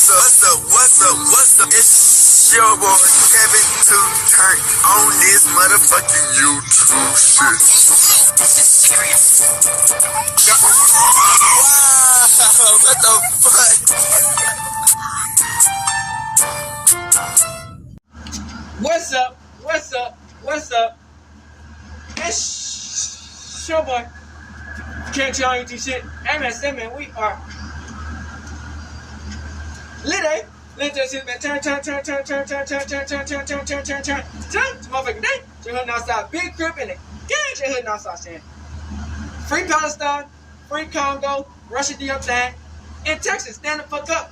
What's up? It's your boy Kevin to turn on this motherfucking YouTube shit. Wow, what the fuck? What's up? It's your boy Kevin to on YouTube shit. Hey man, we are lit, eh? Let's just hit man, turn. Motherfucking day. You're hooding outside, big crib in the gang. You're hooding outside, saying free Palestine, free Congo, Russia do your thing. In Texas, stand the fuck up.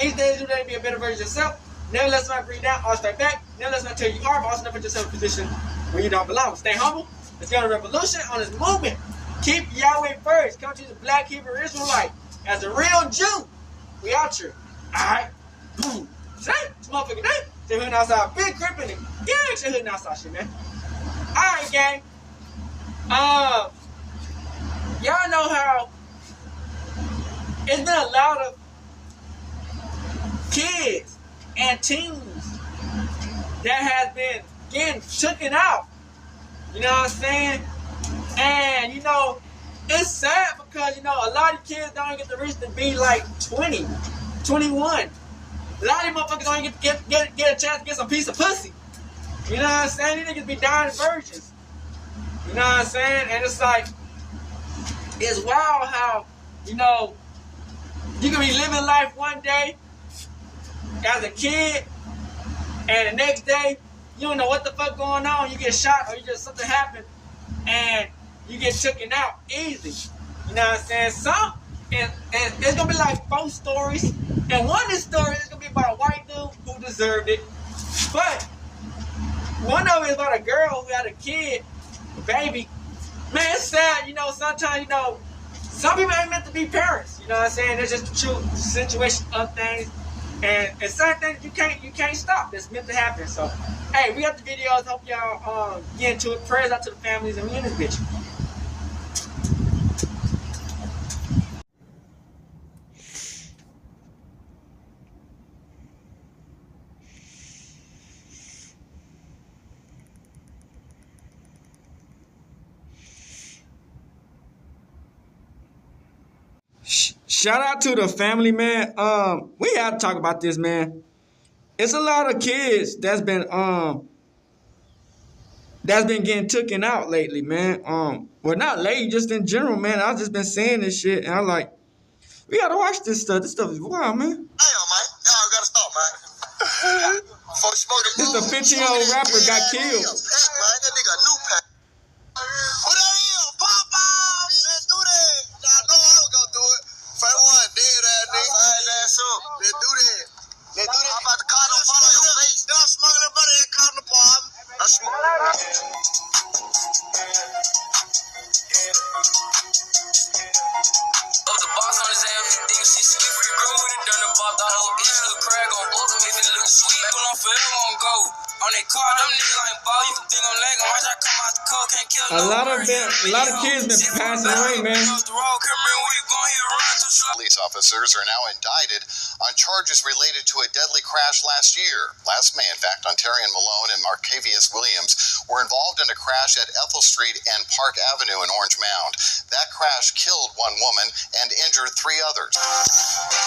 Each day you be a better version of yourself. Never let somebody bring you down, always fight back. Never let somebody tell you are, but also never put yourself in a position where you don't belong. Stay humble. Let's go on a revolution on this movement. Keep Yahweh first. Come to the black Hebrew Israelite as a real Jew. We out here. Alright? Boom. Say, it's motherfucking day. They're hooding outside. Big grip in it. Yeah, they're hooding outside shit, man. Alright, gang. Y'all know how it's been a lot of kids and teens that has been getting taken out. You know what I'm saying? And, you know, it's sad because, you know, a lot of kids don't get to reach to be like 20, 21. A lot of these motherfuckers don't even get a chance to get some piece of pussy. You know what I'm saying? These niggas be dying virgins. You know what I'm saying? And it's like, it's wild how, you know, you can be living life one day as a kid, and the next day, you don't know what the fuck going on. You get shot or you just something happened, and you get taken out easy. You know what I'm saying? And it's gonna be like 4 stories, and one of these stories is gonna be about a white dude who deserved it, but one of it is about a girl who had a kid, a baby. Man, it's sad. You know, sometimes, you know, some people ain't meant to be parents. You know what I'm saying? It's just the true situation of things, and certain things you can't stop. That's meant to happen. So, hey, we got the videos. Hope y'all get into it. Prayers out to the families, and we in this bitch. Shout out to the family, man. We have to talk about this, man. It's a lot of kids that's been getting taken out lately, man. Well, not lately, just in general, man. I've just been saying this shit, and I'm like, we gotta watch this stuff. This stuff is wild, man. Damn, man. Y'all gotta stop, man. This the 15-year-old rapper got killed. That nigga a new pack. Who that is? Pop off! Let's do that. Nah, I know I was gonna do it. First one, dead ass nigga. Let's do that. I'm about to call no fall on your face. Y'all smuggling money and caught in the palm. I the box on his ass, nigga, she sleep free, girl, we done done about the whole bitch, little crag on both of it look sweet. Pull on forever on go. On that car, them niggas like ball, you think I'm lagging, watch I come out the car, can't kill no a lot of kids been passing away, man. Police officers are now indicted on charges related to a deadly crash last year. Last May, in fact, Ontarian Malone and Marcavius Williams were involved in a crash at Ethel Street and Park Avenue in Orange Mound. That crash killed one woman and injured 3 others.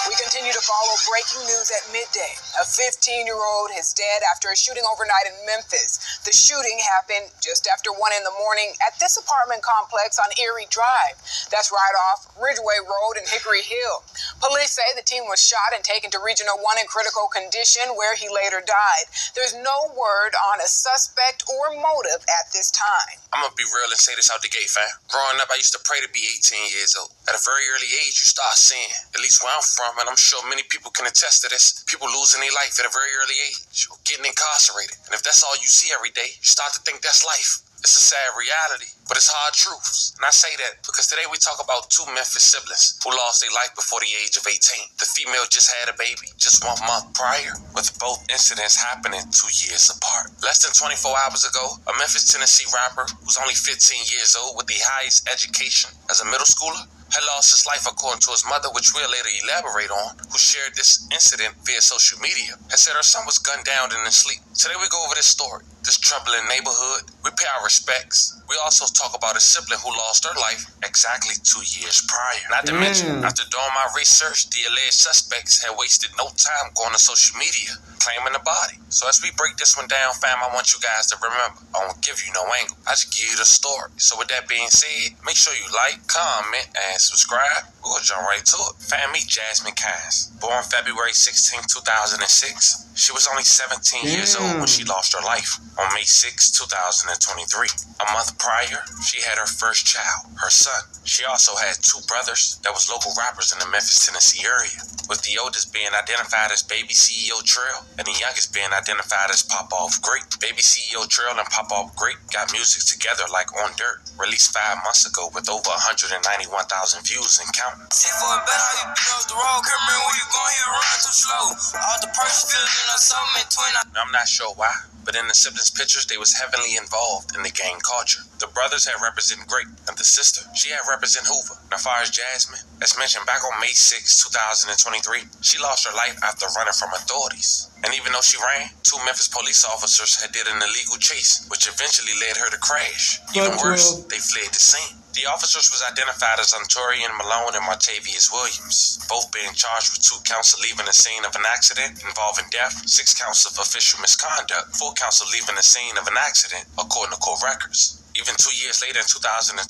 We continue to follow breaking news at midday. A 15-year-old is dead after a shooting overnight in Memphis. The shooting happened just after 1 in the morning at this apartment complex on Erie Drive. That's right off Ridgeway Road in Hickory Hill. Police say the teen was shot and taken to Regional 1 in critical condition, where he later died. There's no word on a suspect or motive at this time. I'm gonna be real and say this out the gate, fam. Growing up, I used to pray to be 18 years old. At a very early age, you start seeing, at least where I'm from, and I'm sure many people can attest to this, people losing their life at a very early age, or getting incarcerated. And if that's all you see every day, you start to think that's life. It's a sad reality, but it's hard truths. And I say that because today we talk about 2 Memphis siblings who lost their life before the age of 18. The female just had a baby just 1 month prior, with both incidents happening 2 years apart. Less than 24 hours ago, a Memphis, Tennessee rapper who's only 15 years old with the highest education as a middle schooler had lost his life according to his mother, which we'll later elaborate on, who shared this incident via social media, and said her son was gunned down in his sleep. Today we go over this story, this troubling neighborhood. We pay our respects. We also talk about a sibling who lost her life exactly 2 years prior. Not to mention, after doing my research, the alleged suspects had wasted no time going to social media claiming the body. So as we break this one down, fam, I want you guys to remember, I won't give you no angle. I just give you the story. So with that being said, make sure you like, comment, and subscribe. We're gonna jump right to it. Fam, meet Jasmine Kynes. Born February 16, 2006. She was only 17 years old when she lost her life on May 6, 2023. A month prior, she had her first child, her son. She also had 2 brothers that was local rappers in the Memphis, Tennessee area, with the oldest being identified as Baby CEO Trail and the youngest being identified as Pop Off Great. Baby CEO Trail and Pop Off Great got music together like On Dirt, released 5 months ago with over 191,000 views and counting. Shit for a better, how you been off the road, come in when you going here, run too slow. All the purse feeling or something in twin. I'm not sure why, but in the siblings' pictures, they was heavily involved in the gang culture. The brothers had represented Great, and the sister, she had represented Hoover. Now, as far as Jasmine, as mentioned back on May 6, 2023, she lost her life after running from authorities. And even though she ran, 2 Memphis police officers had did an illegal chase, which eventually led her to crash. Even worse, they fled the scene. The officers was identified as Antorian Malone and Martavius Williams, both being charged with 2 counts of leaving the scene of an accident involving death, 6 counts of official misconduct, 4 counts of leaving the scene of an accident, according to court records. Even 2 years later in 2025,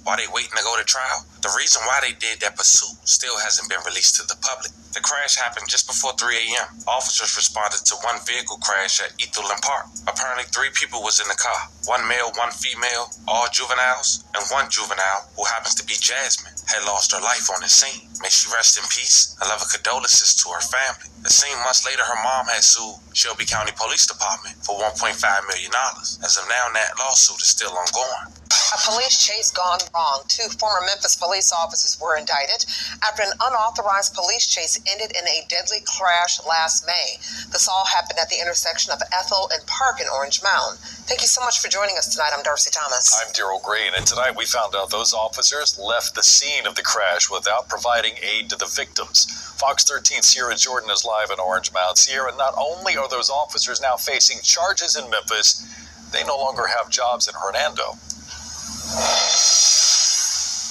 while they waiting to go to trial, the reason why they did that pursuit still hasn't been released to the public. The crash happened just before 3 a.m. Officers responded to 1 vehicle crash at Ethelyn Park. Apparently 3 people was in the car, 1 male, 1 female, all juveniles, and 1 juvenile, who happens to be Jasmine, had lost her life on the scene. May she rest in peace. I love her condolences to her family. The same months later, her mom had sued Shelby County Police Department for $1.5 million. As of now, that lawsuit is still ongoing. A police chase gone wrong. 2 former Memphis police officers were indicted after an unauthorized police chase ended in a deadly crash last May. This all happened at the intersection of Ethel and Park in Orange Mound. Thank you so much for joining us tonight. I'm Darcy Thomas. I'm Daryl Green, and tonight we found out those officers left the scene of the crash without providing aid to the victims. Fox 13's Sierra Jordan is live in Orange Mound. Sierra, not only are those officers now facing charges in Memphis, they no longer have jobs in Hernando.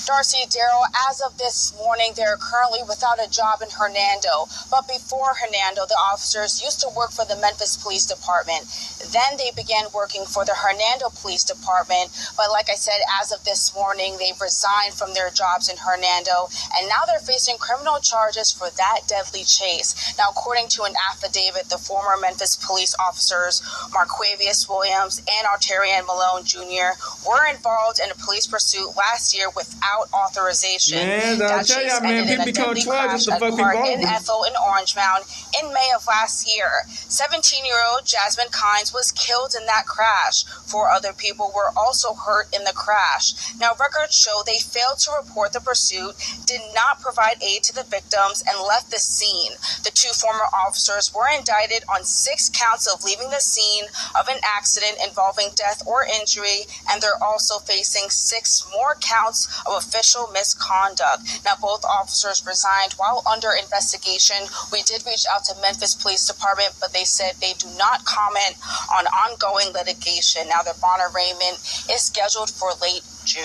Darcy, Daryl, as of this morning, they're currently without a job in Hernando. But before Hernando, the officers used to work for the Memphis Police Department. Then they began working for the Hernando Police Department. But like I said, as of this morning, they've resigned from their jobs in Hernando. And now they're facing criminal charges for that deadly chase. Now, according to an affidavit, the former Memphis police officers, Marquavius Williams and Arterian Malone Jr., were involved in a police pursuit last year without authorization. Man, I'll tell y'all, man, people become charged to fucking in Ethel in Orange Mound in May of last year. 17-year-old Jasmine Kynes was killed in that crash. 4 other people were also hurt in the crash. Now, records show they failed to report the pursuit, did not provide aid to the victims, and left the scene. The 2 former officers were indicted on 6 counts of leaving the scene of an accident involving death or injury, and they're also facing 6 more counts of official misconduct. Now, both officers resigned while under investigation. We did reach out to Memphis Police Department, but they said they do not comment on ongoing litigation. Now, their bond arraignment is scheduled for late June.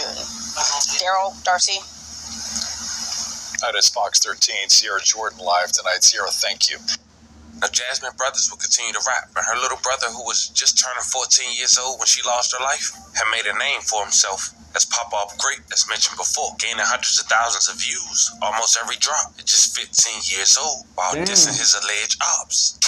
Daryl, Darcy. That is Fox 13, Sierra Jordan live tonight. Sierra, thank you. Now, Jasmine brothers will continue to rap, and her little brother, who was just turning 14 years old when she lost her life, had made a name for himself as Pop Off Great, as mentioned before, gaining hundreds of thousands of views almost every drop at just 15 years old, while dissing his alleged ops.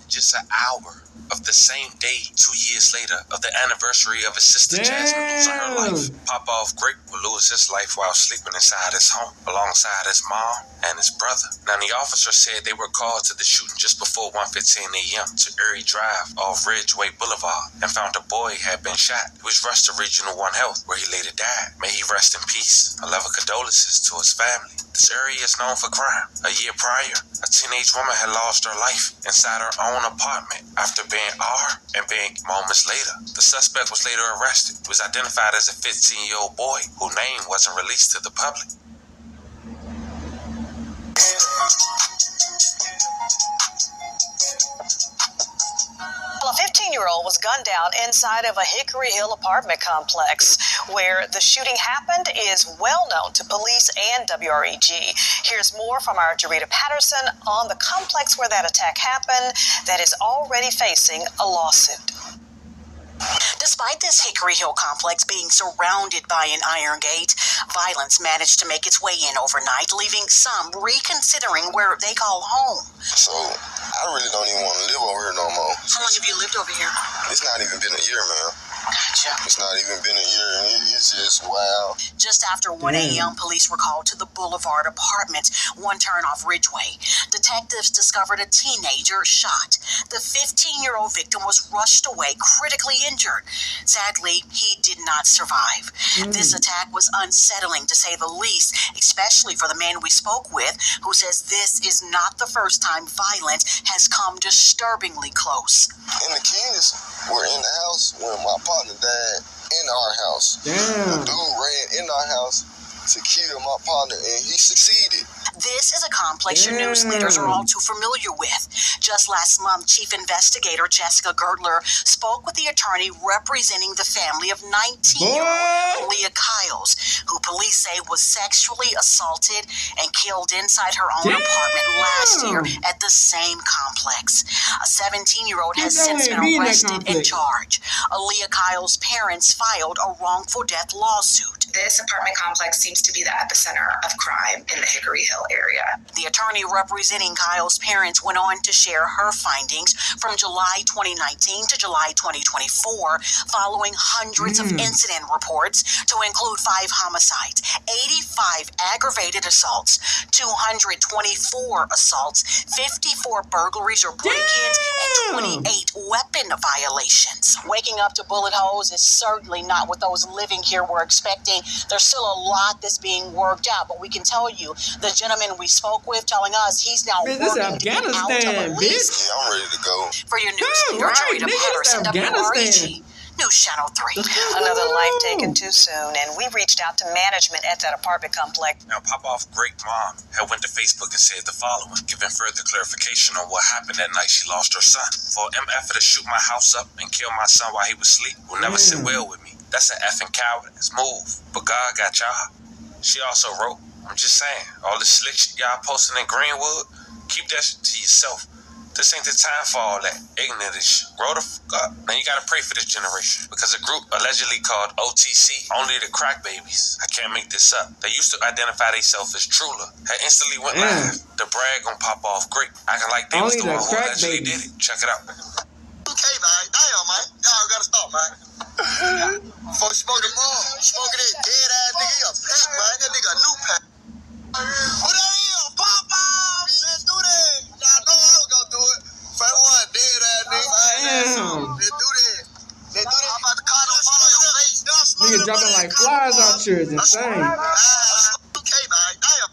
Just an hour of the same day, 2 years later, of the anniversary of his sister Jasmine losing her life, Pop Off Great will lose his life while sleeping inside his home, alongside his mom and his brother. Now, the officer said they were called to the shooting just before 1:15 a.m. to Erie Drive off Ridgeway Boulevard and found a boy had been shot. He was rushed to Regional 1 Health, where he later died. May he rest in peace. Our love and condolences to his family. This area is known for crime. A year prior, a teenage woman had lost her life inside her own apartment after being moments later. The suspect was later arrested. He was identified as a 15-year-old boy whose name wasn't released to the public. Well, a 15-year-old was gunned down inside of a Hickory Hill apartment complex. Where the shooting happened is well known to police and WREG. Here's more from our Jarita Patterson on the complex where that attack happened that is already facing a lawsuit. Despite this Hickory Hill complex being surrounded by an iron gate, violence managed to make its way in overnight, leaving some reconsidering where they call home. So, I really don't even want to live over here no more. How long have you lived over here? It's not even been a year, man. Gotcha. It's not even been a year. It's just wow. Just after 1 a.m., police were called to the Boulevard Apartments, one turn off Ridgeway. Detectives discovered a teenager shot. The 15-year-old victim was rushed away, critically injured. Sadly, he did not survive. This attack was unsettling, to say the least, especially for the man we spoke with, who says this is not the first time violence has come disturbingly close. And the kids were in the house when my partner died in our house. The dude ran in our house to kill my partner, and he succeeded. This is a complex your news leaders are all too familiar with. Just last month, Chief Investigator Jessica Gertler spoke with the attorney representing the family of 19-year-old Leah Kyles, who police say was sexually assaulted and killed inside her own apartment last year at the same complex. A 17-year-old has since been arrested and charged. Leah Kyles' parents filed a wrongful death lawsuit. This apartment complex seems to be the epicenter of crime in the Hickory Hill area. The attorney representing Kyle's parents went on to share her findings from July 2019 to July 2024, following hundreds of incident reports to include 5 homicides, 85 aggravated assaults, 224 assaults, 54 burglaries or break-ins, and 28 weapon violations. Waking up to bullet holes is certainly not what those living here were expecting. There's still a lot that's being worked out, but we can tell you, the gentleman we spoke with telling us he's now working to get out of a lease. Yeah, I'm ready to go. For your news leader, Jarita Patterson, WREG, News Channel 3. Another life taken too soon, and we reached out to management at that apartment complex. Now, Pop-Off Great Mom had went to Facebook and said the following, giving further clarification on what happened that night she lost her son. For MF to shoot my house up and kill my son while he was asleep will never sit well with me. That's an effing cowardice move. But God got y'all. She also wrote, I'm just saying, all this slick shit y'all posting in Greenwood, keep that shit to yourself. This ain't the time for all that ignorant shit. Grow the fuck up. Now you gotta pray for this generation. Because a group allegedly called OTC, Only the Crack Babies, I can't make this up, they used to identify themselves as Truler, had instantly went live to brag on Pop-Off Great, acting like they was the one who allegedly did it. Check it out. Okay, man. Damn, man. Y'all gotta stop, man. Before you smoke them all, smoking that dead ass nigga, he a pack, man. That nigga a new pack. What that is? Pop off! Let's do that. Y'all know I was gonna do it. First one, dead ass nigga. Let's do that. Let's do that. I'm about to call no follow your face. Nigga jumping like flies out here is insane. Okay, man. Damn.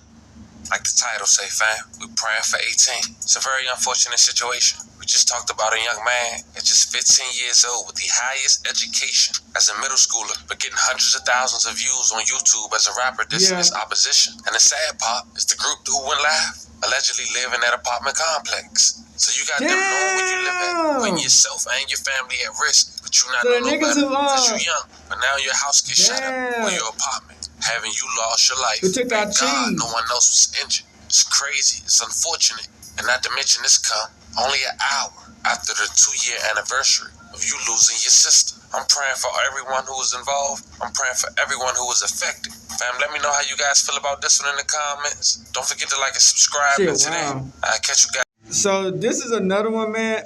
Like the title say, fam, we praying for 18. It's a very unfortunate situation. We just talked about a young man at just 15 years old with the highest education as a middle schooler, but getting hundreds of thousands of views on YouTube as a rapper dissing his opposition. And the sad part is the group who went live allegedly live in that apartment complex. So you got them knowing where you live at, putting yourself and your family at risk, but you not know better because you young. But now your house gets shot up or your apartment, having you lost your life. Thank God no one else was injured. It's crazy. It's unfortunate. And not to mention this come only an hour after the 2-year anniversary of you losing your sister. I'm praying for everyone who was involved. I'm praying for everyone who was affected. Fam, let me know how you guys feel about this one in the comments. Don't forget to like and subscribe. And today, I'll catch you guys. So this is another one, man.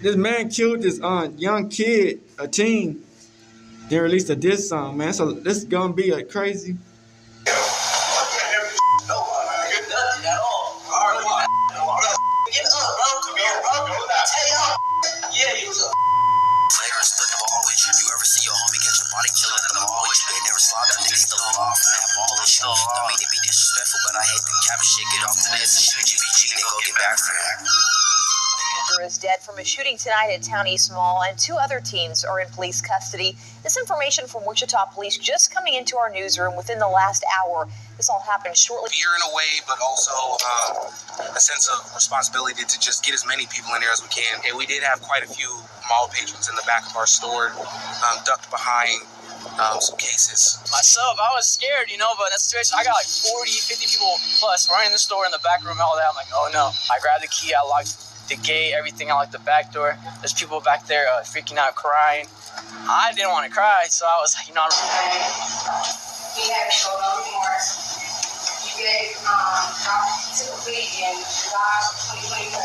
This man killed this young kid, a teen. Then released a diss song, man. So this is gonna be a crazy. You ever see your homie catch a body killer and always they never It's still alive from that ball and shit. Don't mean to be disrespectful, but I hate the cap shit. Get off the net, so shoot GBG, then go get back for him. Is dead from a shooting tonight at Town East Mall, and 2 other teens are in police custody. This information from Wichita Police just coming into our newsroom within the last hour. This all happened shortly. Fear in a way, but also a sense of responsibility to just get as many people in there as we can. And we did have quite a few mall patrons in the back of our store, ducked behind some cases. Myself, I was scared, but that situation, I got like 40, 50 people plus running the store in the back room and all that. I'm like, oh no. I grabbed the key, I locked the gate, everything. I locked the back door. There's people back there freaking out, crying. I didn't want to cry, so I was like, We had to show no remorse. You gave typically in July 2024,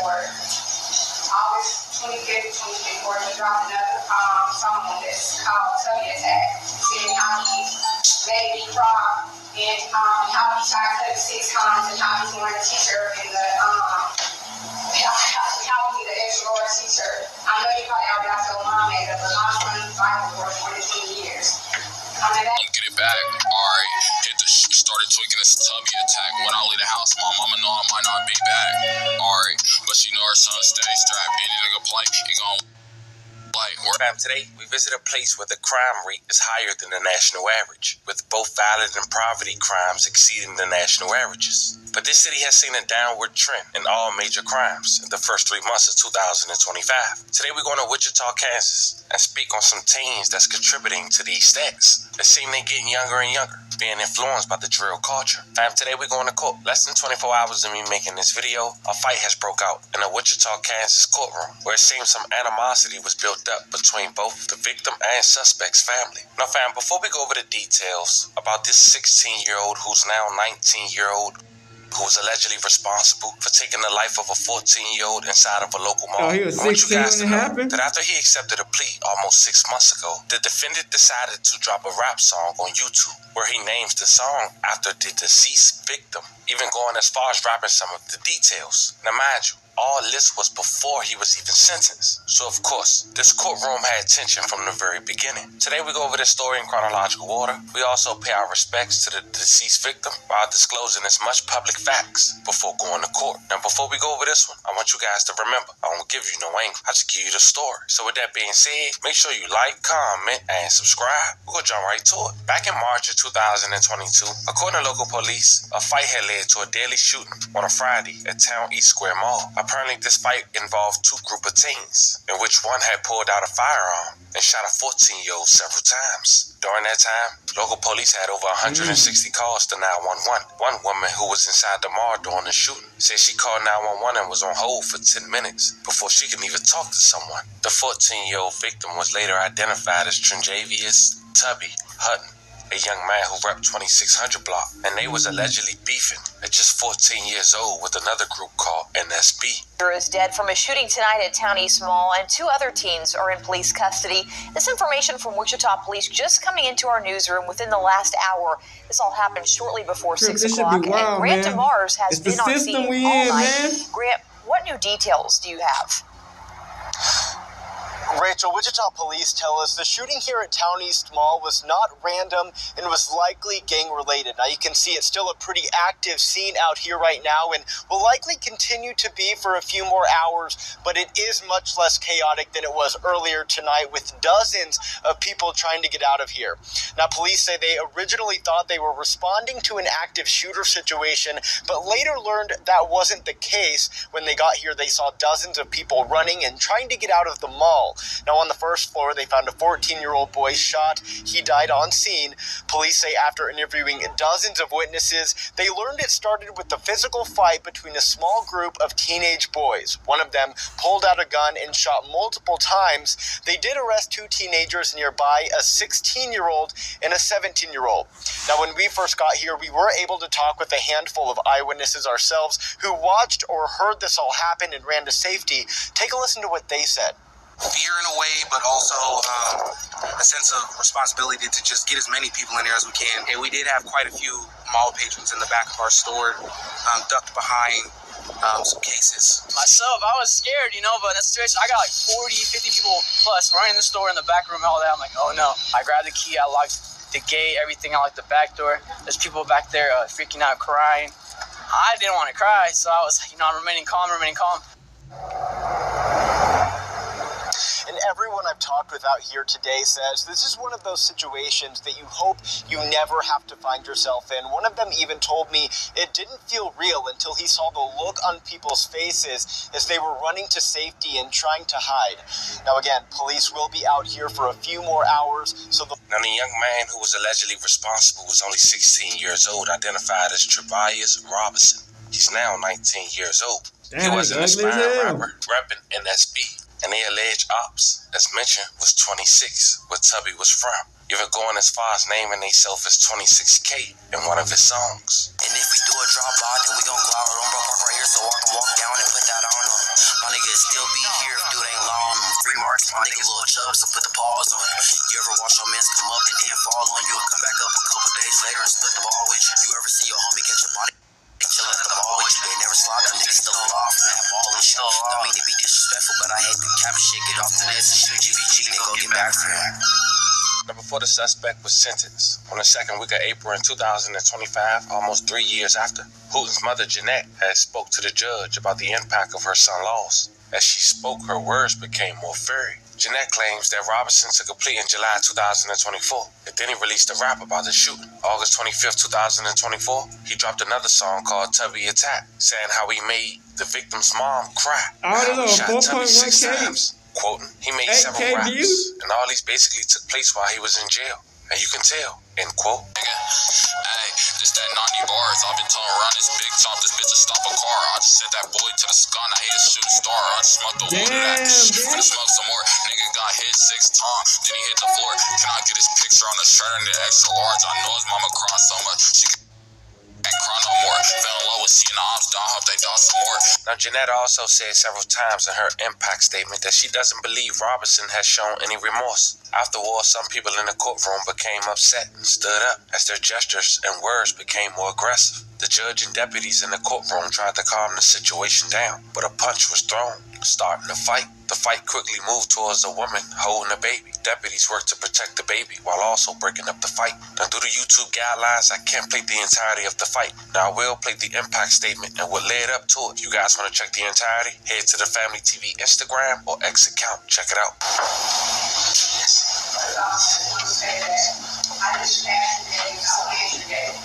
August 25th, 2024, he dropped another song on this called Tubby Attack, saying how he made me cry and how he tried to cut 6 times and how he's wearing a t-shirt and the how he the extra large t-shirt. I know you probably already got your mom made up, but I'm running the Bible for 20 years. Get it back. Alright. Started tweaking this Tubby attack. When I leave the house, my mama know I might not be back. Alright. But she know her son stay strapped. Any nigga play, he gon' play. Today, we visit a place where the crime rate is higher than the national average, with both violent and poverty crimes exceeding the national averages. But this city has seen a downward trend in all major crimes in the first 3 months of 2025. Today we're going to Wichita, Kansas, and speak on some teens that's contributing to these stats. It seems they're getting younger and younger, being influenced by the drill culture. Today we're going to court. Less than 24 hours of me making this video, a fight has broke out in a Wichita, Kansas courtroom, where it seems some animosity was built up between both the victim and suspect's family. Now fam, before we go over the details about this 16-year-old who's now 19-year-old, who was allegedly responsible for taking the life of a 14-year-old inside of a local mall. Oh, he was 16 when it happened? That after he accepted a plea almost 6 months ago, the defendant decided to drop a rap song on YouTube where he names the song after the deceased victim, even going as far as rapping some of the details. Now mind you, all this was before he was even sentenced. So of course, this courtroom had tension from the very beginning. Today we go over this story in chronological order. We also pay our respects to the deceased victim while disclosing as much public facts before going to court. Now before we go over this one, I want you guys to remember, I won't give you no angle, I just give you the story. So with that being said, make sure you like, comment, and subscribe. We're gonna jump right to it. Back in March of 2022, according to local police, a fight had led to a deadly shooting on a Friday at Town East Square Mall. Apparently, this fight involved 2 groups of teens, in which one had pulled out a firearm and shot a 14-year-old several times. During that time, local police had over 160 calls to 911. One woman who was inside the mall during the shooting said she called 911 and was on hold for 10 minutes before she could even talk to someone. The 14-year-old victim was later identified as Trinjavius Tubby Hutton, a young man who repped 2600 block, and they was allegedly beefing at just 14 years old with another group called NSB. Is dead from a shooting tonight at Town East Mall, and 2 other teens are in police custody. This information from Wichita Police just coming into our newsroom within the last hour. This all happened shortly before 6 o'clock, and Grant DeMars has been on scene all night. Grant, what new details do you have? Rachel, Wichita Police tell us the shooting here at Town East Mall was not random and was likely gang-related. Now, you can see it's still a pretty active scene out here right now and will likely continue to be for a few more hours, but it is much less chaotic than it was earlier tonight with dozens of people trying to get out of here. Now, police say they originally thought they were responding to an active shooter situation, but later learned that wasn't the case. When they got here, they saw dozens of people running and trying to get out of the mall. Now, on the first floor, they found a 14-year-old boy shot. He died on scene. Police say after interviewing dozens of witnesses, they learned it started with a physical fight between a small group of teenage boys. One of them pulled out a gun and shot multiple times. They did arrest 2 teenagers nearby, a 16-year-old and a 17-year-old. Now, when we first got here, we were able to talk with a handful of eyewitnesses ourselves who watched or heard this all happen and ran to safety. Take a listen to what they said. Fear in a way, but also a sense of responsibility to just get as many people in there as we can. And we did have quite a few mall patrons in the back of our store, ducked behind some cases. Myself, I was scared, but that situation, I got like 40, 50 people plus running the store in the back room and all that. I'm like, oh no. I grabbed the key, I locked the gate, everything out like the back door. There's people back there freaking out, crying. I didn't want to cry, so I was, I'm remaining calm. And everyone I've talked with out here today says this is one of those situations that you hope you never have to find yourself in. One of them even told me it didn't feel real until he saw the look on people's faces as they were running to safety and trying to hide. Now again, police will be out here for a few more hours, so Now, the young man who was allegedly responsible was only 16 years old, identified as Trevius Robinson. He's now 19 years old. He was an aspiring rapper, repping NSB. And the alleged ops, as mentioned, was 26, where Tubby was from. Even going as far as naming himself as 26K in one of his songs. And if we do a drop out, then we gon' go out on bro park right here, so I can walk down and put that on him. My niggas still be here if dude ain't law on him. Free marks, my nigga little chub, so put the paws on him. You ever watch your mans come up and then fall on you, and come back up a couple days later and split the ball with you? You ever see your homie catch a body chillin' at the ball with you? They never slide, the niggas still alive from that ball and shit. Don't mean to be disrespectful, but I hate the cap shit. Get off the nets and shoot GBG, then go get back for him. Now, before the suspect was sentenced, on the second week of April in 2025, almost 3 years after, Hooten's mother, Jeanette, had spoke to the judge about the impact of her son's loss. As she spoke, her words became more fiery. Jeanette claims that Robinson took a plea in July 2024, and then he released a rap about the shooting. August 25th, 2024, he dropped another song called Tubby Attack, saying how he made the victim's mom cry. I don't know, He shot Tubby 6 4.1K. times. Quoting, he made several raps, and all these basically took place while he was in jail. And you can tell, end quote. Hey, this that 90 bars. I've been telling around this big top, this bitch to stop a car. I just sent that boy to the sky, now he a shooting star. I just smoked the wood of that. Finna smoke some more. Nigga got hit 6 times, then he hit the floor. Can I get his picture on the shirt and the extra large? I know his mama crying so much, she can't cry no more. Fell in love with seeing the ops down, hope they die some more. Now, Jeanette also said several times in her impact statement that she doesn't believe Robinson has shown any remorse. Afterwards, some people in the courtroom became upset and stood up as their gestures and words became more aggressive. The judge and deputies in the courtroom tried to calm the situation down, but a punch was thrown, starting the fight. The fight quickly moved towards a woman holding a baby. Deputies worked to protect the baby while also breaking up the fight. Now, due to YouTube guidelines, I can't play the entirety of the fight. Now, I will play the impact statement and what led up to it. If you guys want to check the entirety, head to the Family TV Instagram or X account. Check it out. I just passed the days, I went the days.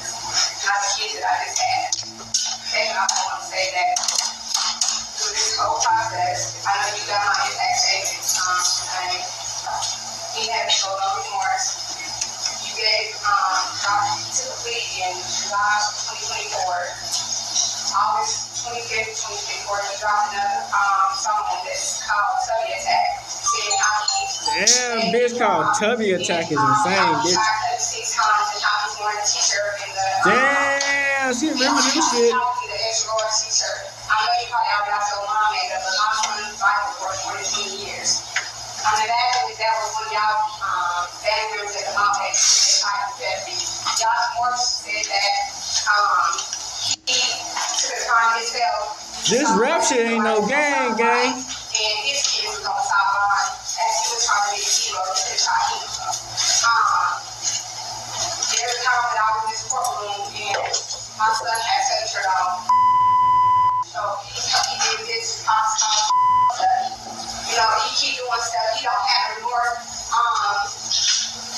Not the kids that I just had. Second off, I want to say that through this whole process, I know you got my impact statement. And he had to show no remorse. You gave, took a plea in July 2024. August 25th, 2024, you dropped another song that's called Tubby Attack. Damn, bitch called Tubby Attack is insane, bitch. Damn, she remember this shit. I know you probably already got your mom made up, but mom's been fighting for more than 20 years. That was when y'all family members at the mom had Josh Morris said that he took the time himself. This rap shit ain't no gang. And his kid was on the sideline as he was trying to be a hero to the child. Every time that I was in this courtroom and my son had set a shirt on, so he did this constant stuff. He keep doing stuff. He don't have remorse.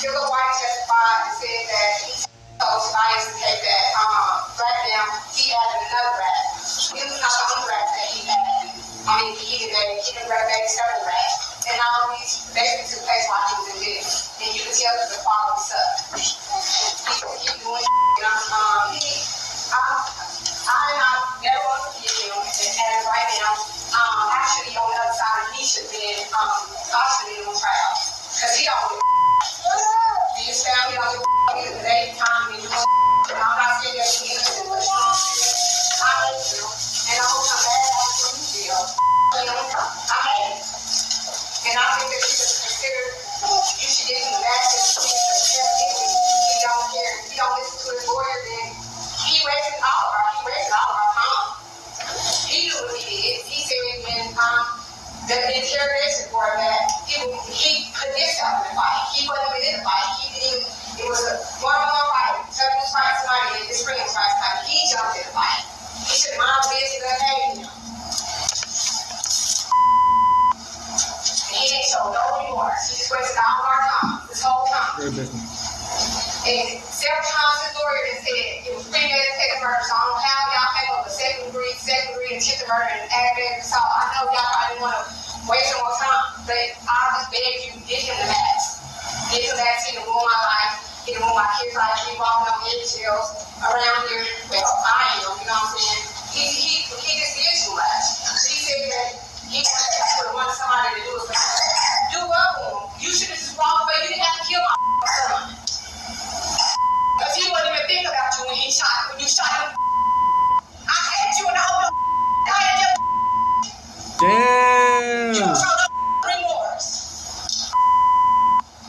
Gilbert White testified and said that he told Tobias to take that rap down. He added another rap. It was not the only rap that he had. He did rap back several raps. And all these basically took place while he was in jail. And you can tell that the quality sucked. He keep doing I never want to forget him. And right now, actually on the other side, he should have been on trial. Because he don't his family don't give a day time and I'm not saying that he's innocent, but I hope so. And I hope I'm bad out from the jail. I hate it. And I think that you should consider, you should get him back to the street. He don't care. He don't listen to his lawyer, then he wasted all of our time. He knew what he did. He said when the interrogation for that, he put this out in the fight. He wasn't even in the fight. It was was a one-on-one fight. Tubby was fighting somebody, and his friend was fighting somebody. He jumped in the fight. He should have minded business and hated him. He ain't showed no remorse. He just wasted all of our time, this whole time. And several times his lawyer has said it was premeditated murder, so I don't know how y'all came up with second degree, attempted murder, and aggravated assault. I know y'all probably didn't want to waste no more time, but I just beg you, get him the mask. Get him the mask, he can ruin my life, he can ruin my kids' life, he walking on eggshells around here. Well, I am, you know what I'm saying? He just did too much. She said that he wanted somebody to do it for him. Do what for him? You should have just walked away. You didn't have to kill my son. Because he wouldn't even think about you when you shot him. I hate you and I hope I hate you. Damn. You don't show no remorse.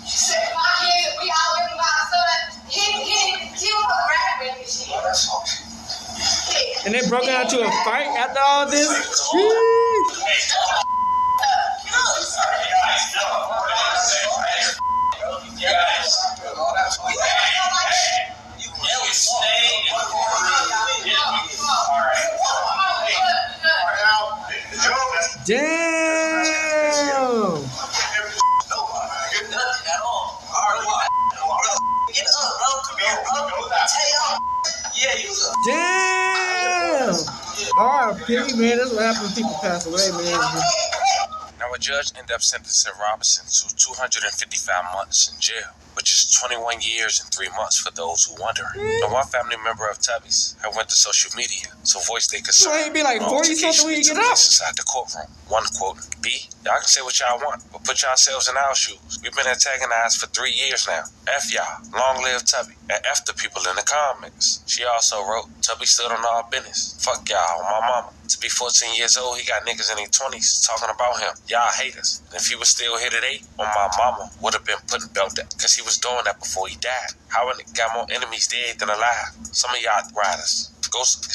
She said, my kids, we all living by our son. He was a graduate this year. And they broke out to a fight after all this? Damn! Damn! R.I.P. man, that's what happens when people pass away, man. Now, a judge ended up sentencing Robinson to 255 months in jail, which is 21 years and 3 months for those who wonder. And one family member of Tubby's had went to social media to voice their concern. So he'd be like 40-something when you get out. Inside the courtroom. One quote, B, y'all can say what y'all want, but put yourselves in our shoes. We've been antagonized for 3 years now. F y'all. Long live Tubby. And F the people in the comments. She also wrote, Tubby stood on our business. Fuck y'all, my mama. To be 14 years old, he got niggas in their 20s talking about him. Y'all hate us. And if he was still here today, on my mama would have been putting belt up. Because he was doing that before he died. How a nigga got more enemies dead than alive? Some of y'all riders. Ghost,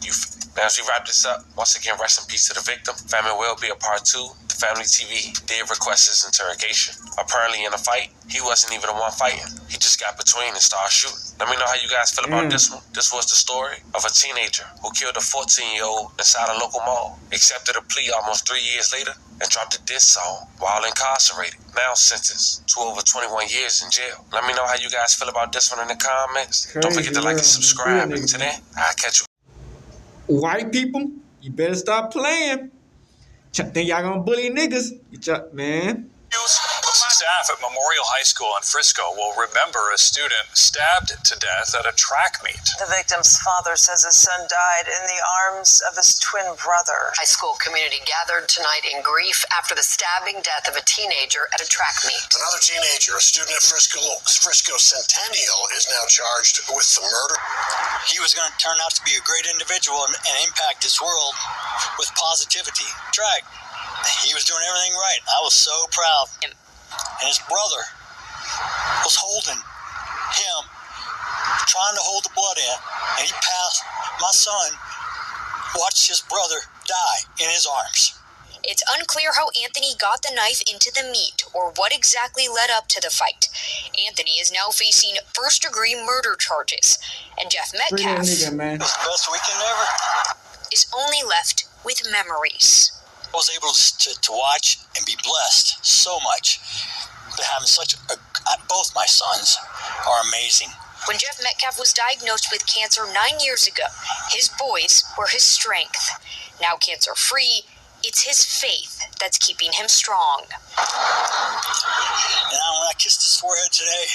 you. Now, as we wrap this up, once again, rest in peace to the victim. Family will be a part 2. The Family TV did request his interrogation. Apparently, in a fight, he wasn't even the one fighting. He just got between and started shooting. Let me know how you guys feel about this one. This was the story of a teenager who killed a 14-year-old inside a local mall, accepted a plea almost 3 years later, and dropped a diss song while incarcerated. Now sentenced to over 21 years in jail. Let me know how you guys feel about this one in the comments. Don't forget to like and subscribe. And today, I'll catch you. White people, you better stop playing. Think y'all gonna bully niggas? Man. Staff at Memorial High School in Frisco will remember a student stabbed to death at a track meet. The victim's father says his son died in the arms of his twin brother. High school community gathered tonight in grief after the stabbing death of a teenager at a track meet. Another teenager, a student at Frisco Centennial, is now charged with the murder. He was going to turn out to be a great individual and impact his world with positivity. Track. He was doing everything right. I was so proud. And his brother was holding him, trying to hold the blood in, and he passed. My son watched his brother die in his arms. It's unclear how Anthony got the knife into the meat or what exactly led up to the fight. Anthony is now facing first-degree murder charges, and Jeff Metcalf best weekend ever. is only left with memories. I was able to watch and be blessed so much. Having both my sons are amazing. When Jeff Metcalf was diagnosed with cancer 9 years ago, his boys were his strength. Now cancer-free, it's his faith that's keeping him strong. Now, when I kissed his forehead today,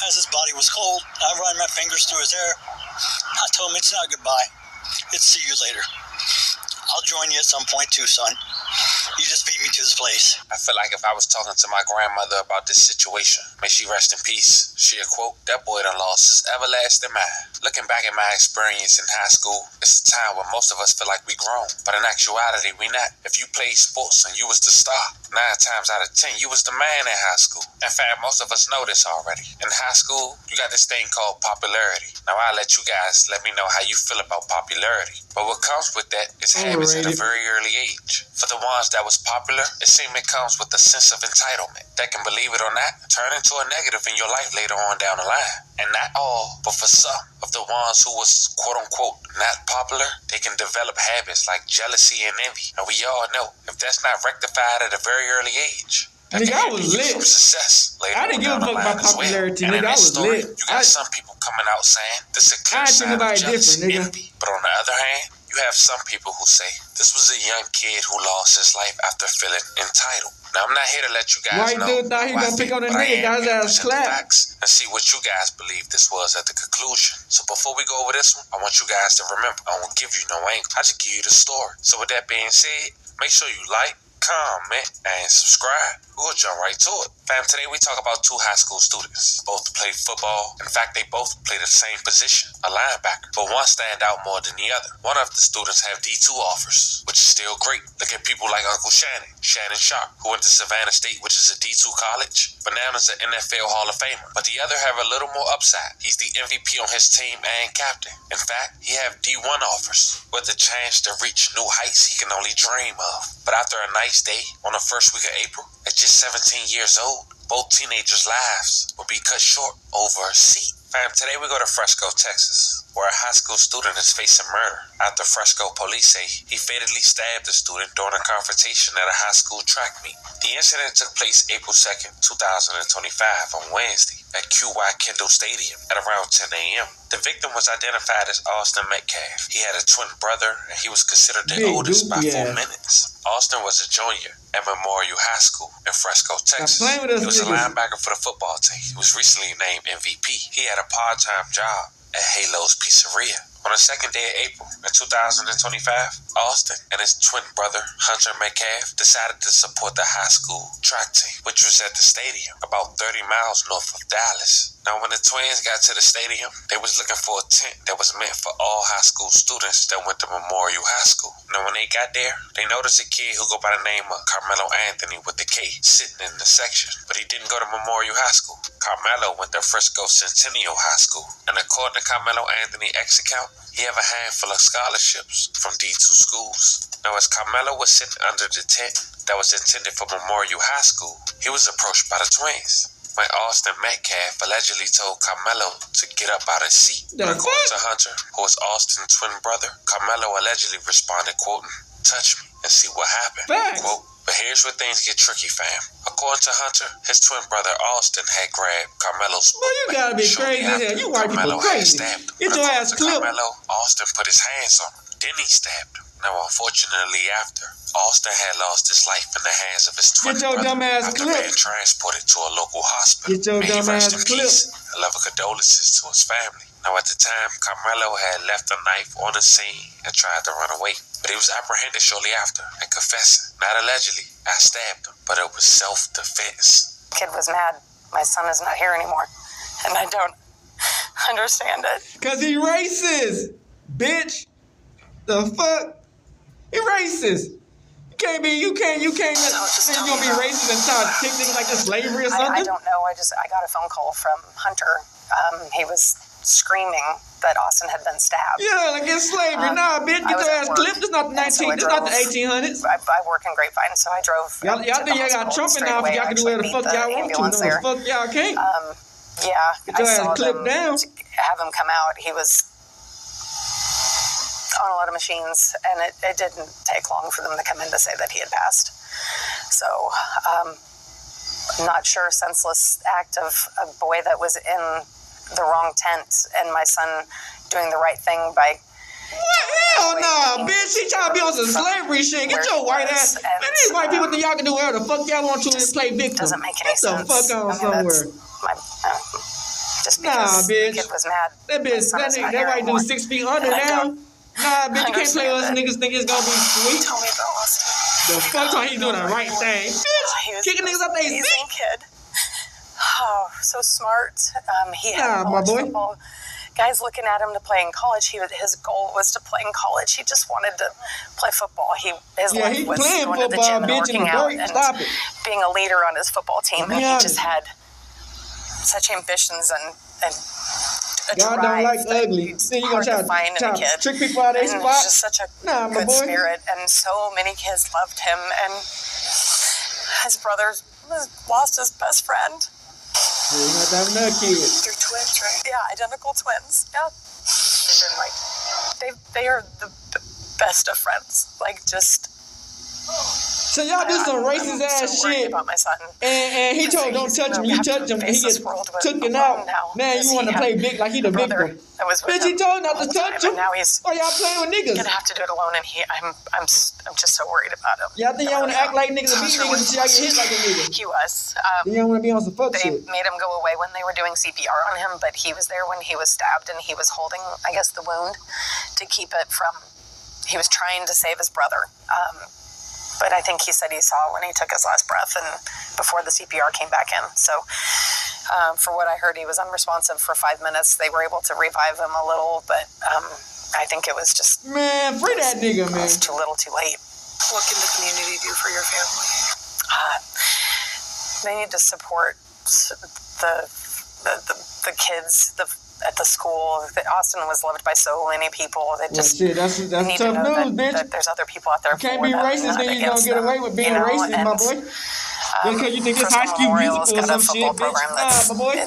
as his body was cold, I ran my fingers through his hair. I told him it's not goodbye. It's see you later. I'll join you at some point too, son. You just beat me to this place. I feel like if I was talking to my grandmother about this situation, may she rest in peace, she'd quote, that boy done lost his everlasting mind. Looking back at my experience in high school, it's a time when most of us feel like we grown, but in actuality, we not. If you played sports and you was the star, 9 times out of 10, you was the man in high school. In fact, most of us know this already. In high school, you got this thing called popularity. Now, I'll let you guys let me know how you feel about popularity. But what comes with that is habits at a very early age. For the ones that was popular, it seems it comes with a sense of entitlement that can, believe it or not, turn into a negative in your life later on down the line. And not all, but for some of the ones who was quote-unquote not popular, they can develop habits like jealousy and envy. And we all know, if that's not rectified at a very early age, nigga, I was lit. from success later I didn't give a fuck about popularity, nigga. I was lit. You got some people coming out saying this is a clear sign of jealousy, envy. But on the other hand, you have some people who say this was a young kid who lost his life after feeling entitled. Now, I'm not here to let you guys know dude thought he gonna pick on the nigga, got his ass clapped. And see what you guys believe this was at the conclusion. So before we go over this one, I want you guys to remember, I won't give you no angle. I just give you the story. So with that being said, make sure you like, comment, and subscribe. We'll jump right to it. Fam, today we talk about two high school students. Both played football. In fact, they both played the same position, a linebacker. But one stand out more than the other. One of the students have D2 offers, which is still great. Look at people like Uncle Shannon Sharp, who went to Savannah State, which is a D2 college, but now is an NFL Hall of Famer. But the other have a little more upside. He's the MVP on his team and captain. In fact, he have D1 offers with the chance to reach new heights he can only dream of. But after a nice day on the first week of April, at just 17 years old, both teenagers' lives will be cut short over a seat. Fam, today we go to Fresco, Texas, where a high school student is facing murder after Fresco police say he fatally stabbed a student during a confrontation at a high school track meet. The incident took place April 2nd, 2025 on Wednesday at QY Kendall Stadium at around 10 a.m. The victim was identified as Austin Metcalf. He had a twin brother and he was considered the oldest by 4 minutes. Austin was a junior at Memorial High School in Fresco, Texas. He was a linebacker for the football team. He was recently named MVP. He had a part-time job at Halo's Pizzeria. On the second day of April in 2025, Austin and his twin brother, Hunter Metcalf, decided to support the high school track team, which was at the stadium about 30 miles north of Dallas. Now, when the twins got to the stadium, they was looking for a tent that was meant for all high school students that went to Memorial High School. Now, when they got there, they noticed a kid who go by the name of Carmelo Anthony with the K sitting in the section, but he didn't go to Memorial High School. Carmelo went to Frisco Centennial High School, and according to Carmelo Anthony X account, he have a handful of scholarships from D2 schools. Now, as Carmelo was sitting under the tent that was intended for Memorial High School, he was approached by the twins. When Austin Metcalf allegedly told Carmelo to get up out of his seat. But according to Hunter, who was Austin's twin brother, Carmelo allegedly responded, quoting, "Touch me and see what happened." Quote, but here's where things get tricky, fam. According to Hunter, his twin brother Austin had grabbed Carmelo's book. You gotta be crazy here. You white people crazy. Get your ass clipped. Carmelo, Austin put his hands on him. Then he stabbed him. Now, unfortunately, after, Austin had lost his life in the hands of his twin brother after being transported to a local hospital. Get your dumb ass clipped. I love condolences to his family. Now, at the time, Carmelo had left a knife on the scene and tried to run away. But he was apprehended shortly after and confessing, not allegedly, I stabbed him, but it was self-defense. Kid was mad. My son is not here anymore, and I don't understand it. Cause he racist, bitch. The fuck? He racist. You can't you gonna be racist and start kick niggas like this slavery or something? I don't know. I got a phone call from Hunter. He was screaming that Austin had been stabbed. Yeah, like it's slavery. Nah, bitch, get your ass clipped. It's not the 1800s. I work in Grapevine, so I drove. Y'all think y'all got Trump now? Y'all can do whatever the fuck y'all want to. No, the fuck y'all can't. Yeah, get your ass clipped down. Have him come out. He was on a lot of machines, and it didn't take long for them to come in to say that he had passed. So, not sure, senseless act of a boy that was in the wrong tent, and my son doing the right thing by... Hell nah, bitch. He trying to be on some slavery shit. Get your white ass. Man, these white people think y'all can do whatever the fuck y'all want to and play victim. Doesn't make any sense. Get the fuck on somewhere. Just because bitch. the kid was mad. That bitch, that white dude 6 feet under now. Nah, bitch, you can't play with us niggas think it's gonna be sweet. Tell me about Austin. The fuck how he doing the right thing? Bitch, kicking niggas up they seat. Kid. Oh, so smart. He had my boy. football. Guys looking at him to play in college. His goal was to play in college. He just wanted to play football. His life was going to the gym and working out and being a leader on his football team. And he just had such ambitions and drive don't like that ugly. it's Then you gonna hard to find in a try kid. to trick people out of their And spot? he's just such a Nah, my good boy. spirit, and so many kids loved him. And his brother lost his best friend. Yeah, you have to have another kid. They're twins, right? Yeah, identical twins. Yeah. They've been like, they are the best of friends. Like, just. So y'all do some racist ass so shit. About my son. And he told don't touch him. You touch him, he gets taken out. Now you want to play big like he the victim. Bitch, he told not to touch him. Now he's why y'all playing with niggas? Gonna have to do it alone, and I'm just so worried about him. Y'all think y'all want to act like niggas and be niggas until y'all get hit like a nigga? He was. Then y'all want to be on some fuck they shit. made him go away when they were doing CPR on him, but he was there when he was stabbed, and he was holding, I guess, the wound to keep it from. He was trying to save his brother. But I think he said he saw when he took his last breath and before the CPR came back in. So for what I heard, he was unresponsive for 5 minutes. They were able to revive him a little, but I think it was just... Man, free that nigga, man. It was too little, too late. What can the community do for your family? They need to support the kids, at the school. Austin was loved by so many people. They just that's need tough to know news, bitch. that there's other people out there. You can't be racist, then you don't get away with being racist, my boy. Just because you think it's High School Musical or some shit, bitch. Nah, my boy.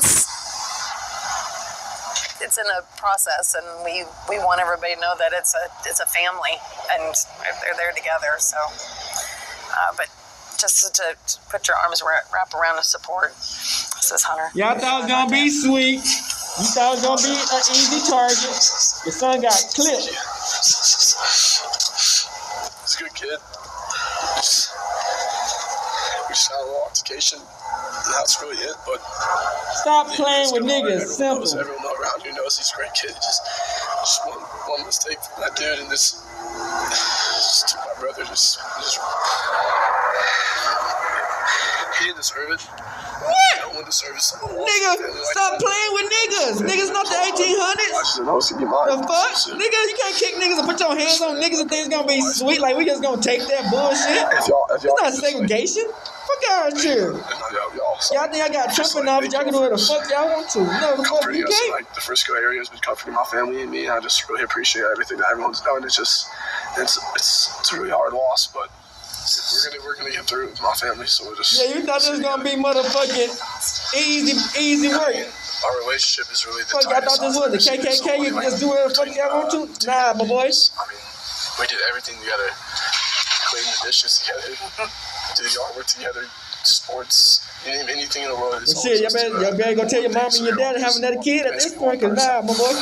It's in a process, and we want everybody to know that it's a family, and they're there together. So, but just to put your arms wrap around the support. This is Hunter. Y'all thought it was gonna be sweet. You thought it was gonna be an easy target. Your son got clipped. He's a good kid. We just had a little altercation. That's really it. But stop playing with niggas. Simple. Everyone around here knows he's a great kid. Just one mistake from that dude, and this just took my brother. Just he didn't deserve it. What? No one deserves it. Nigga, stop playing with niggas. Niggas not the 1800s. The fuck? Nigga, you can't kick niggas and put your hands on niggas and think it's gonna be sweet. Like, we just gonna take that bullshit. It's not segregation. Fuck out of here. Y'all think I got Trump enough? Y'all can do whatever the fuck y'all want to. No, the fuck you can't. Like, the Frisco area has been comforting my family and me. I just really appreciate everything that everyone's done. It's just, it's a really hard loss, but we're gonna get through it with my family. So we'll just. Yeah, you thought this was gonna be motherfucking easy work. Our relationship is really the fuck, I thought this was the KKK. You can just do whatever the fuck y'all want to. Nah, my boys. I mean, we did everything together. Clean the dishes together. Do the yard work together. Sports. Anything in the world. Well, shit, y'all better go tell your mom and your dad to have another kid at this point, cause nah, my boy.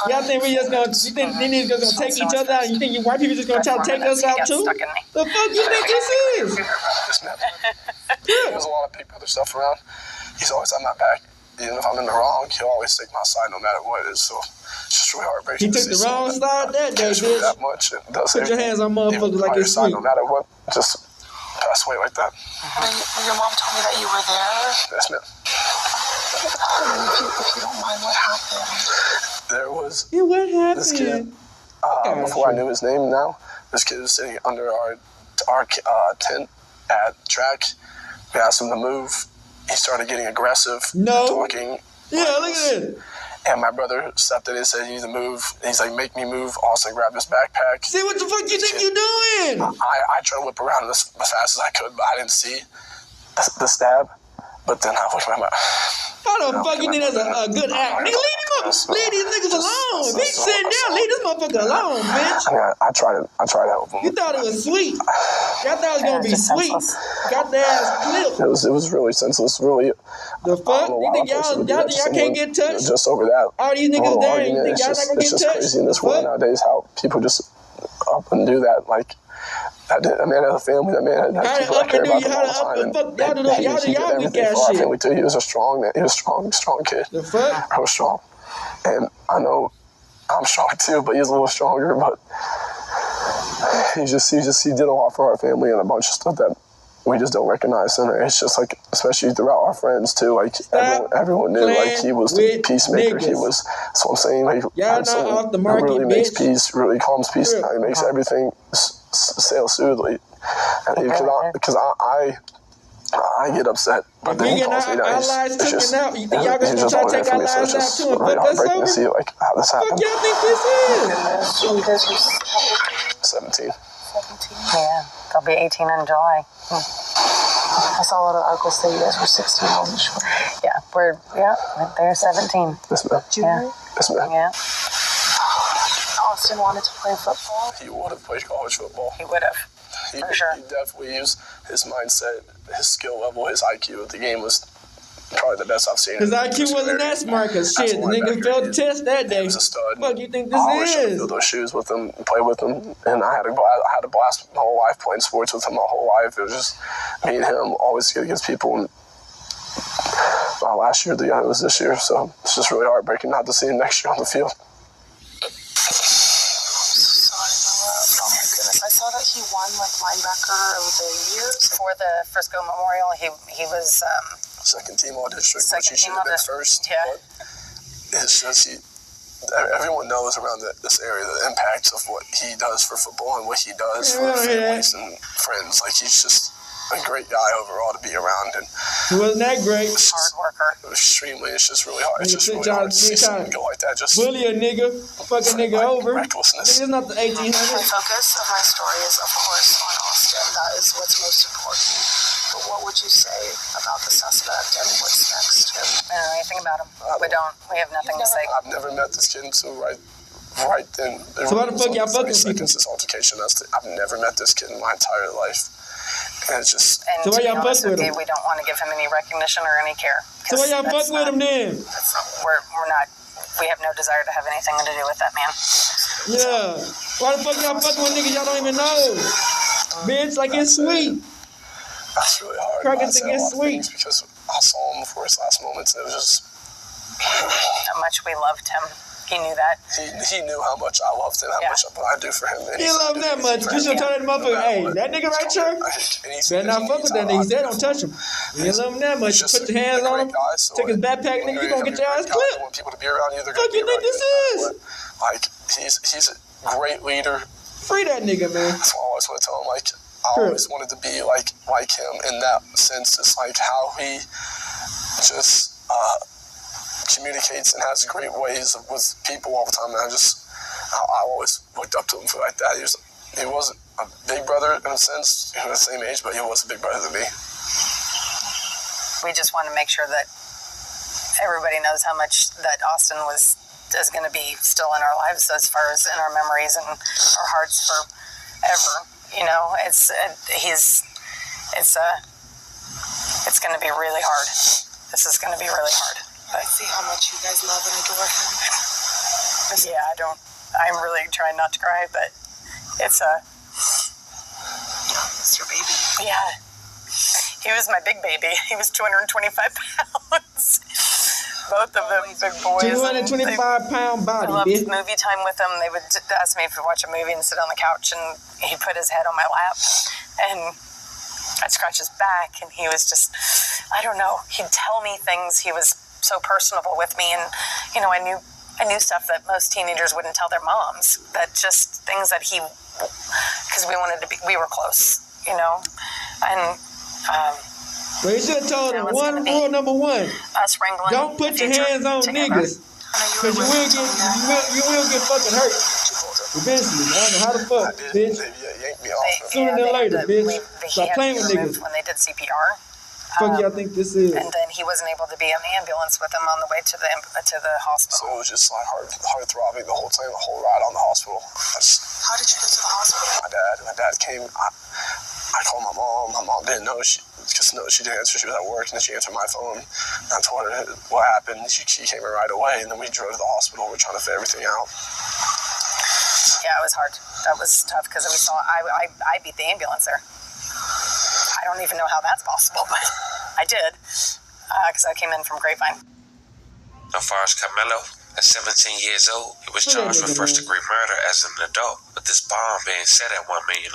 Y'all think we just gonna? You think these niggas gonna take each other out? You think you white people just gonna try to take us out too? The fuck you think this is? There's a lot of big brother stuff around. He's always on my back. Even if I'm in the wrong, he'll always take my side no matter what it is. So it's just really heartbreaking. He took the wrong side that day, bitch. That much. Put your hands on motherfuckers like it's sweet. No matter what, just pass away like that. Your mom told me that you were there. Yes, ma'am. If you don't mind, what happened? There was what happened? This kid, before I knew his name now, this kid was sitting under our tent at the track. We asked him to move. He started getting aggressive, talking. Yeah, look at it. And my brother stepped in and said, "You need to move." And he's like, "Make me move." Austin grabbed his backpack. See what the fuck you think you're doing? I tried to whip around as fast as I could, but I didn't see the stab. But then I looked at my How the fuck you think that's a good act? Nigga, leave these niggas alone. If he's sitting down, leave this motherfucker alone, bitch. I mean, I tried to help him. You thought it was sweet. Y'all thought it was gonna be sweet. Got the ass clipped. It was really senseless, really. The fuck? You think y'all can't get touched? Just over that. All these niggas there, you think y'all not gonna get touched? It's just crazy in this world nowadays how people just up and do that. Like, that man had a family. That man had people that care about him all the time. Y'all weak ass shit. Family too. He was a strong man. He was a strong kid. The fuck? I was strong, and I know I'm strong too. But he's a little stronger. But he did a lot for our family and a bunch of stuff that we just don't recognize. And it's just like, especially throughout our friends too. Like everyone knew, like he was the peacemaker. He was. That's what I'm saying. Like, y'all not off the market, really bitch. Makes peace. Really calms peace. He makes everything sail smoothly. Because I get upset, but then he calls me nice. Lives taken out. You think y'all gonna try to take our lives out too and fuck us over? To see like how this happened. Fuck y'all think this is? 17. 17. Yeah, they'll be 18 in July. I saw a lot of articles say you guys were 16. I wasn't sure. Yeah, they're 17. Yes, ma'am. Yeah. Yes, ma'am. Yeah. Austin wanted to play football. He would have played college football. He would have. For sure. He definitely used his mindset, his skill level, his IQ at the game was probably the best I've seen. His IQ wasn't that smart, cause shit, the nigga failed the test that day. He was a stud. Fuck you think this I always is? feel those shoes with him, play with him, and I had a blast my whole life playing sports with him my whole life. It was just me and him always get against people. And last year, it was this year, so it's just really heartbreaking not to see him next year on the field. I saw that he won like linebacker of the year for the Frisco Memorial. He was second team all district, which he should team have been first. Yeah. But it's just everyone knows around this area the impact of what he does for football and what he does for families and friends. Like he's just a great guy overall to be around, and he wasn't that great. Hard worker. Extremely, it's just really hard. It's just really hard to see someone go like that. Just bully a nigga, fuck a nigga over. Recklessness. It's not the 1800s. The focus of my story is, of course, on Austin. That is what's most important. But what would you say about the suspect and what's next? I don't know anything about him. We have nothing to say. I've never met this kid until right then. So why the fuck y'all fucking people? This altercation. I've never met this kid in my entire life. And it's just. So why y'all fuck with him? We don't want to give him any recognition or any care. So why y'all fuck with him then? We're not. We have no desire to have anything to do with that man. Yeah. Why the fuck y'all fucking with niggas y'all don't even know? Bitch, like it's sweet. That's really hard. Cracking think it's sweet. Because I saw him before his last moments, and it was just. How much we loved him. He knew that. He knew how much I loved him, how much I do for him. He loved him that much. You should tell that motherfucker, hey, that nigga right here, better not fuck with that nigga. He said don't touch him. You love him that much. Put your hands on him, take his backpack, nigga, you gonna get your ass clipped. Want people to be around you. Fuck you think this is? Like, he's a great leader. Free that nigga, man. That's what I always want to tell him. Like, I always wanted to be like him in that sense. It's like how he just communicates and has great ways with people all the time. And I always looked up to him for like that. He wasn't a big brother in a sense. He was the same age, but he was a big brother than me. We just want to make sure that everybody knows how much that Austin is going to be still in our lives, as far as in our memories and our hearts forever. You know, it's going to be really hard. This is going to be really hard. I see how much you guys love and adore him. Yeah, I'm really trying not to cry, but it's your baby. Yeah. He was my big baby. He was 225 pounds. Both of them big boys. 225-pound body, I loved movie time with them. They would ask me if we watch a movie and sit on the couch, and he'd put his head on my lap, and I'd scratch his back, and he was just, I don't know, he'd tell me things. He was so personable with me, and you know, I knew stuff that most teenagers wouldn't tell their moms. That just things that because we were close, you know, and well, you should have told him rule number one: us wrangling. Don't put your hands on niggas, because you will get fucking hurt. Eventually, I don't know how the fuck, bitch. Sooner than later, bitch. Stop playing with niggas. When they did CPR. Fuck y'all think this is? And then he wasn't able to be in the ambulance with him on the way to the hospital. So it was just like heart throbbing the whole time, the whole ride on the hospital. How did you get to the hospital? My dad came. I called my mom. My mom didn't know. She didn't answer. She was at work, and then she answered my phone. And I told her what happened. She came in right away, and then we drove to the hospital. We're trying to figure everything out. Yeah, it was hard. That was tough because I beat the ambulance there. I don't even know how that's possible, but I did because I came in from Grapevine. As far as Carmelo, at 17 years old, he was charged with first-degree murder as an adult, with this bond being set at $1 million.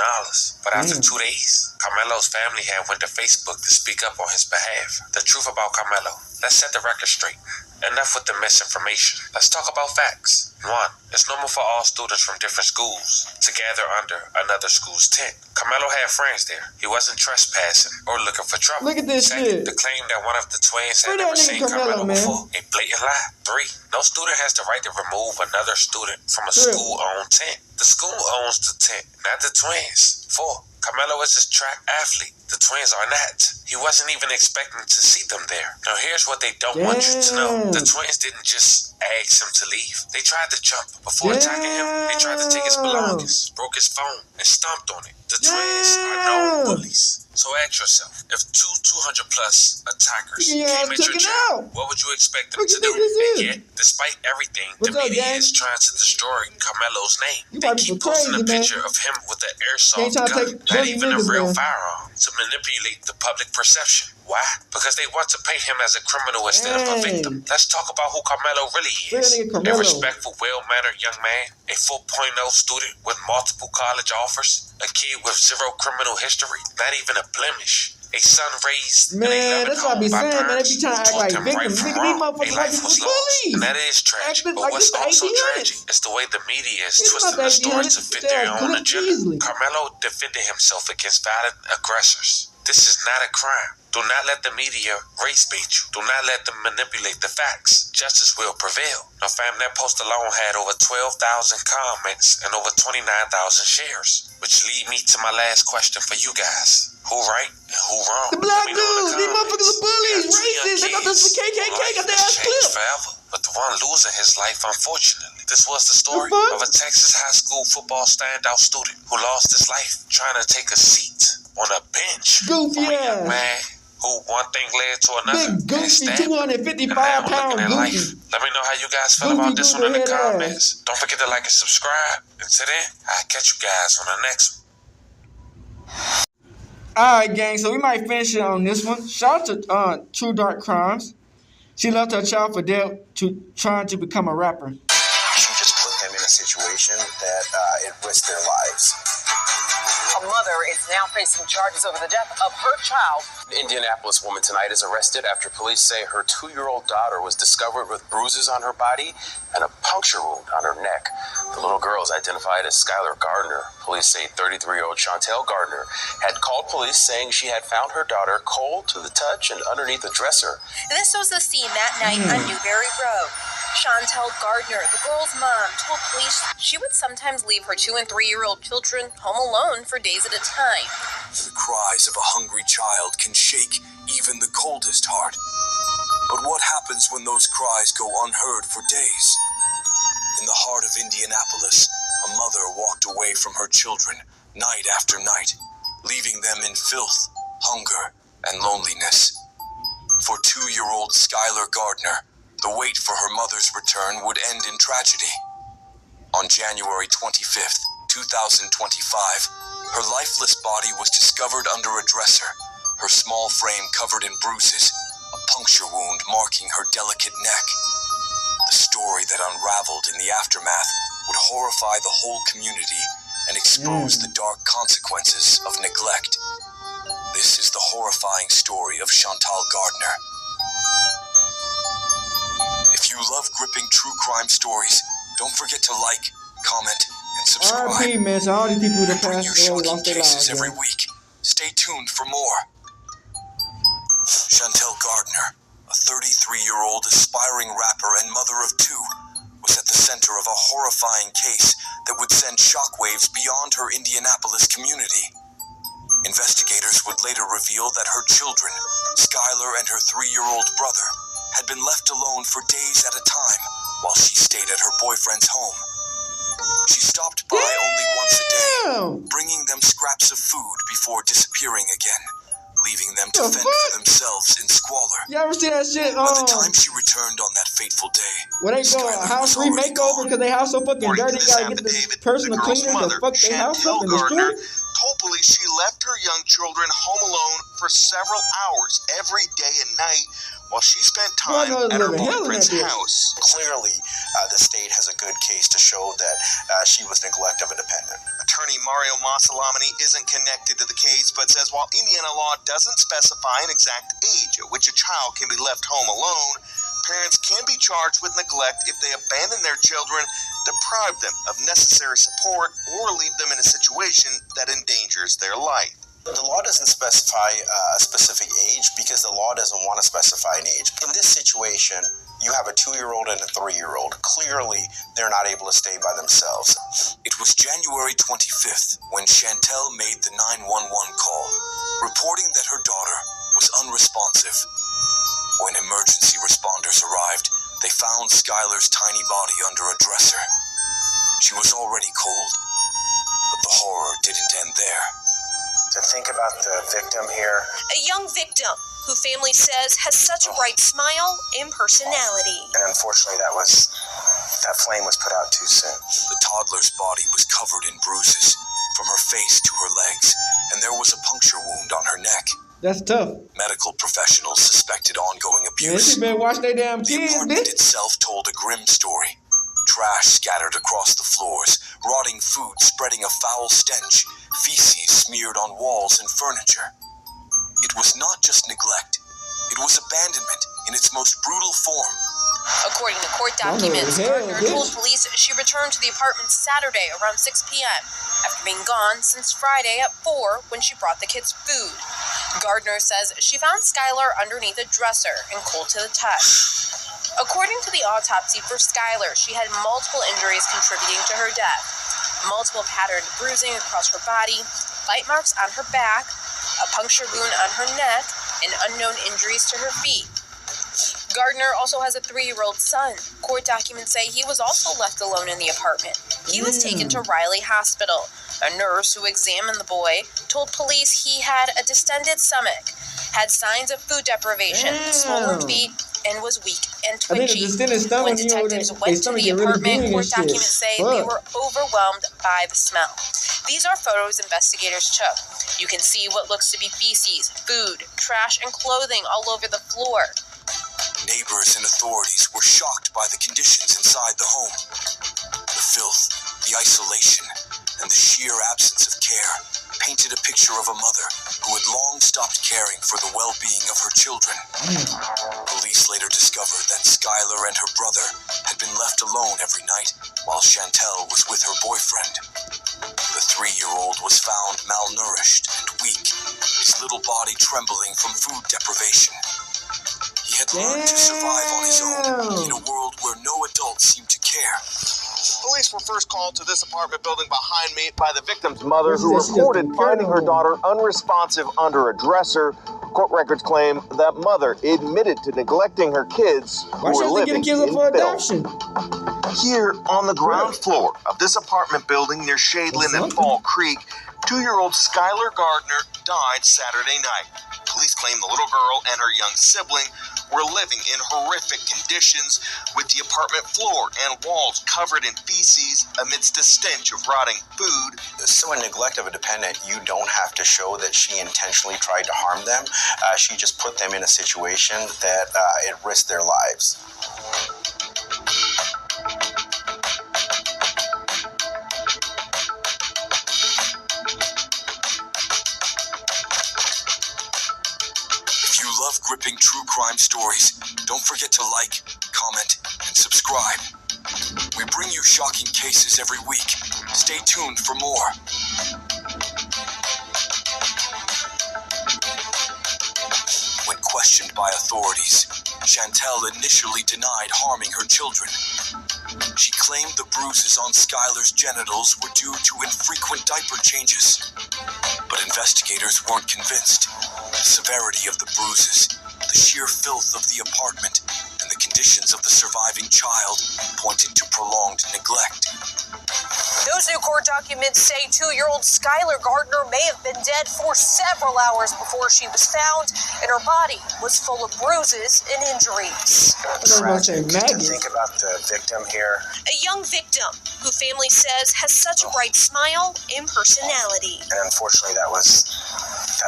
But after 2 days, Carmelo's family had went to Facebook to speak up on his behalf. The truth about Carmelo. Let's set the record straight. Enough with the misinformation. Let's talk about facts. 1. It's normal for all students from different schools to gather under another school's tent. Carmelo had friends there. He wasn't trespassing or looking for trouble. Look at this 2nd, shit. the claim that one of the twins had Free never that seen nigga Carmelo, man. before, a blatant lie. 3. No student has the right to remove another student from a True. school-owned tent. The school owns the tent, not the twins. 4. Carmelo is a track athlete. The twins are not. He wasn't even expecting to see them there. Now here's what they don't want you to know. The twins didn't just ask him to leave. They tried to jump. Before attacking him, they tried to take his belongings, broke his phone, and stomped on it. The twins are known bullies. So ask yourself, if two 200-plus attackers came at your child, what would you expect them to do? And yet, despite everything, the media is trying to destroy Carmelo's name. They keep posting a picture of him with an airsoft gun, not even a real firearm, to manipulate the public perception. Why? Because they want to paint him as a criminal instead of a victim. Let's talk about who Carmelo really is. A respectful, well-mannered young man, a 4.0 student with multiple college offers, a kid with zero criminal history, not even a blemish. A son raised in a loving home by parents who taught him right from wrong. A life was lost, and that is tragic. But what's also tragic is the way the media is twisting the story to fit their own agenda. Carmelo defended himself against violent aggressors. This is not a crime. Do not let the media race bait you. Do not let them manipulate the facts. Justice will prevail. Now, fam, that post alone had over 12,000 comments and over 29,000 shares. Which lead me to my last question for you guys. Who right and who wrong? The black dudes, these motherfuckers are bullies, racist. They got this for KKK, got their ass clipped. Forever. But the one losing his life, unfortunately. This was the story of a Texas high school football standout student who lost his life trying to take a seat on a bench. Goofy from a young ass. man who one thing led to another. Big goofy, 255-pound goofy. Let me know how you guys feel about this one in the comments. Don't forget to like and subscribe. Until then, I'll catch you guys on the next one. Alright, gang, so we might finish it on this one. Shout out to True Dark Crimes. She left her child for dead trying to become a rapper. She just put them in a situation that it risked their lives. A mother is now facing charges over the death of her child. An Indianapolis woman tonight is arrested after police say her 2-year-old daughter was discovered with bruises on her body and a puncture wound on her neck. The little girl is identified as Skylar Gardner. Police say 33-year-old Chantel Gardner had called police saying she had found her daughter cold to the touch and underneath a dresser. This was the scene that night on Newberry Road. Chantel Gardner, the girl's mom, told police she would sometimes leave her 2- and 3-year-old children home alone for days at a time. The cries of a hungry child can shake even the coldest heart. But what happens when those cries go unheard for days? In the heart of Indianapolis, a mother walked away from her children night after night, leaving them in filth, hunger, and loneliness. For 2-year-old Skylar Gardner, the wait for her mother's return would end in tragedy. On January 25th, 2025, her lifeless body was discovered under a dresser, her small frame covered in bruises, a puncture wound marking her delicate neck. The story that unraveled in the aftermath would horrify the whole community and expose the dark consequences of neglect. This is the horrifying story of Chantal Gardner. If you love gripping true crime stories, don't forget to like, comment, and subscribe. R.I.P. man, to all these people that Bring passed you away shocking lost their cases lives. every Man. week. Stay tuned for more. Chantel Gardner, a 33-year-old aspiring rapper and mother of 2, was at the center of a horrifying case that would send shockwaves beyond her Indianapolis community. Investigators would later reveal that her children, Skylar and her 3-year-old brother, had been left alone for days at a time while she stayed at her boyfriend's home. She stopped by only once a day, bringing them scraps of food before disappearing again, leaving them to fend for themselves in squalor. You ever see that shit? By the time she returned on that fateful day, Where they go a house remakeover because their house so fucking dirty, gotta get this personal cleaner to fuck their house up and destroy it? Told police she left her young children home alone for several hours every day and night while she spent time at her boyfriend's house. Clearly, the state has a good case to show that she was neglective and dependent. attorney Mario Masalamani isn't connected to the case, but says while Indiana law doesn't specify an exact age at which a child can be left home alone, parents can be charged with neglect if they abandon their children, deprive them of necessary support, or leave them in a situation that endangers their life. The law doesn't specify a specific age because the law doesn't want to specify an age. In this situation, you have a 2-year-old and a 3-year-old. Clearly, they're not able to stay by themselves. It was January 25th when Chantel made the 911 call, reporting that her daughter was unresponsive. When emergency responders arrived, they found Skylar's tiny body under a dresser. She was already cold, but the horror didn't end there. To think about the victim here. A young victim who family says has such a bright smile and personality. And unfortunately, that flame was put out too soon. The toddler's body was covered in bruises, from her face to her legs, and there was a puncture wound on her neck. That's tough. Medical professionals suspected ongoing abuse. Man, watch they damn kids, the apartment itself told a grim story. Trash scattered across the floors, rotting food spreading a foul stench, feces smeared on walls and furniture. It was not just neglect. It was abandonment in its most brutal form. According to court documents, Gardner told police she returned to the apartment Saturday around 6 p.m. after being gone since Friday at 4 when she brought the kids food. Gardner says she found Skylar underneath a dresser and cold to the touch. According to the autopsy for Skylar, she had multiple injuries contributing to her death. Multiple patterned bruising across her body, bite marks on her back, a puncture wound on her neck, and unknown injuries to her feet. Gardner also has a 3-year-old son. Court documents say he was also left alone in the apartment. He was taken to Riley Hospital. A nurse who examined the boy told police he had a distended stomach, had signs of food deprivation, swollen feet, and was weak and twitchy. When detectives went to the apartment, court documents say they were overwhelmed by the smell. These are photos investigators took. You can see what looks to be feces, food, trash, and clothing all over the floor. Neighbors and authorities were shocked by the conditions inside the home. The filth, the isolation, and the sheer absence of care painted a picture of a mother who had long stopped caring for the well-being of her children. Police later discovered that Skylar and her brother had been left alone every night while Chantel was with her boyfriend. The 3-year-old was found malnourished and weak, his little body trembling from food deprivation. He had learned to survive on his own in a world where no adult seemed to care. Police were first called to this apartment building behind me by the victim's mother, who reported finding her daughter unresponsive under a dresser. Court records claim that mother admitted to neglecting her kids who were living in adoption. Here on the ground floor of this apartment building near Shadeland and Fall Creek, 2-year-old Skylar Gardner died Saturday night. Police claim the little girl and her young sibling were living in horrific conditions, with the apartment floor and walls covered in feces amidst a stench of rotting food. So in neglect of a dependent, you don't have to show that she intentionally tried to harm them. She just put them in a situation that it risked their lives. Gripping true crime stories, don't forget to like, comment, and subscribe. We bring you shocking cases every week. Stay tuned for more. When questioned by authorities, Chantel initially denied harming her children. She claimed the bruises on Skylar's genitals were due to infrequent diaper changes. But investigators weren't convinced. The severity of the bruises, the sheer filth of the apartment, and the conditions of the surviving child pointed to prolonged neglect. Those new court documents say 2-year-old Skylar Gardner may have been dead for several hours before she was found, and her body was full of bruises and injuries. Tragic to think about the victim here. A young victim who family says has such a bright smile and personality. And unfortunately, that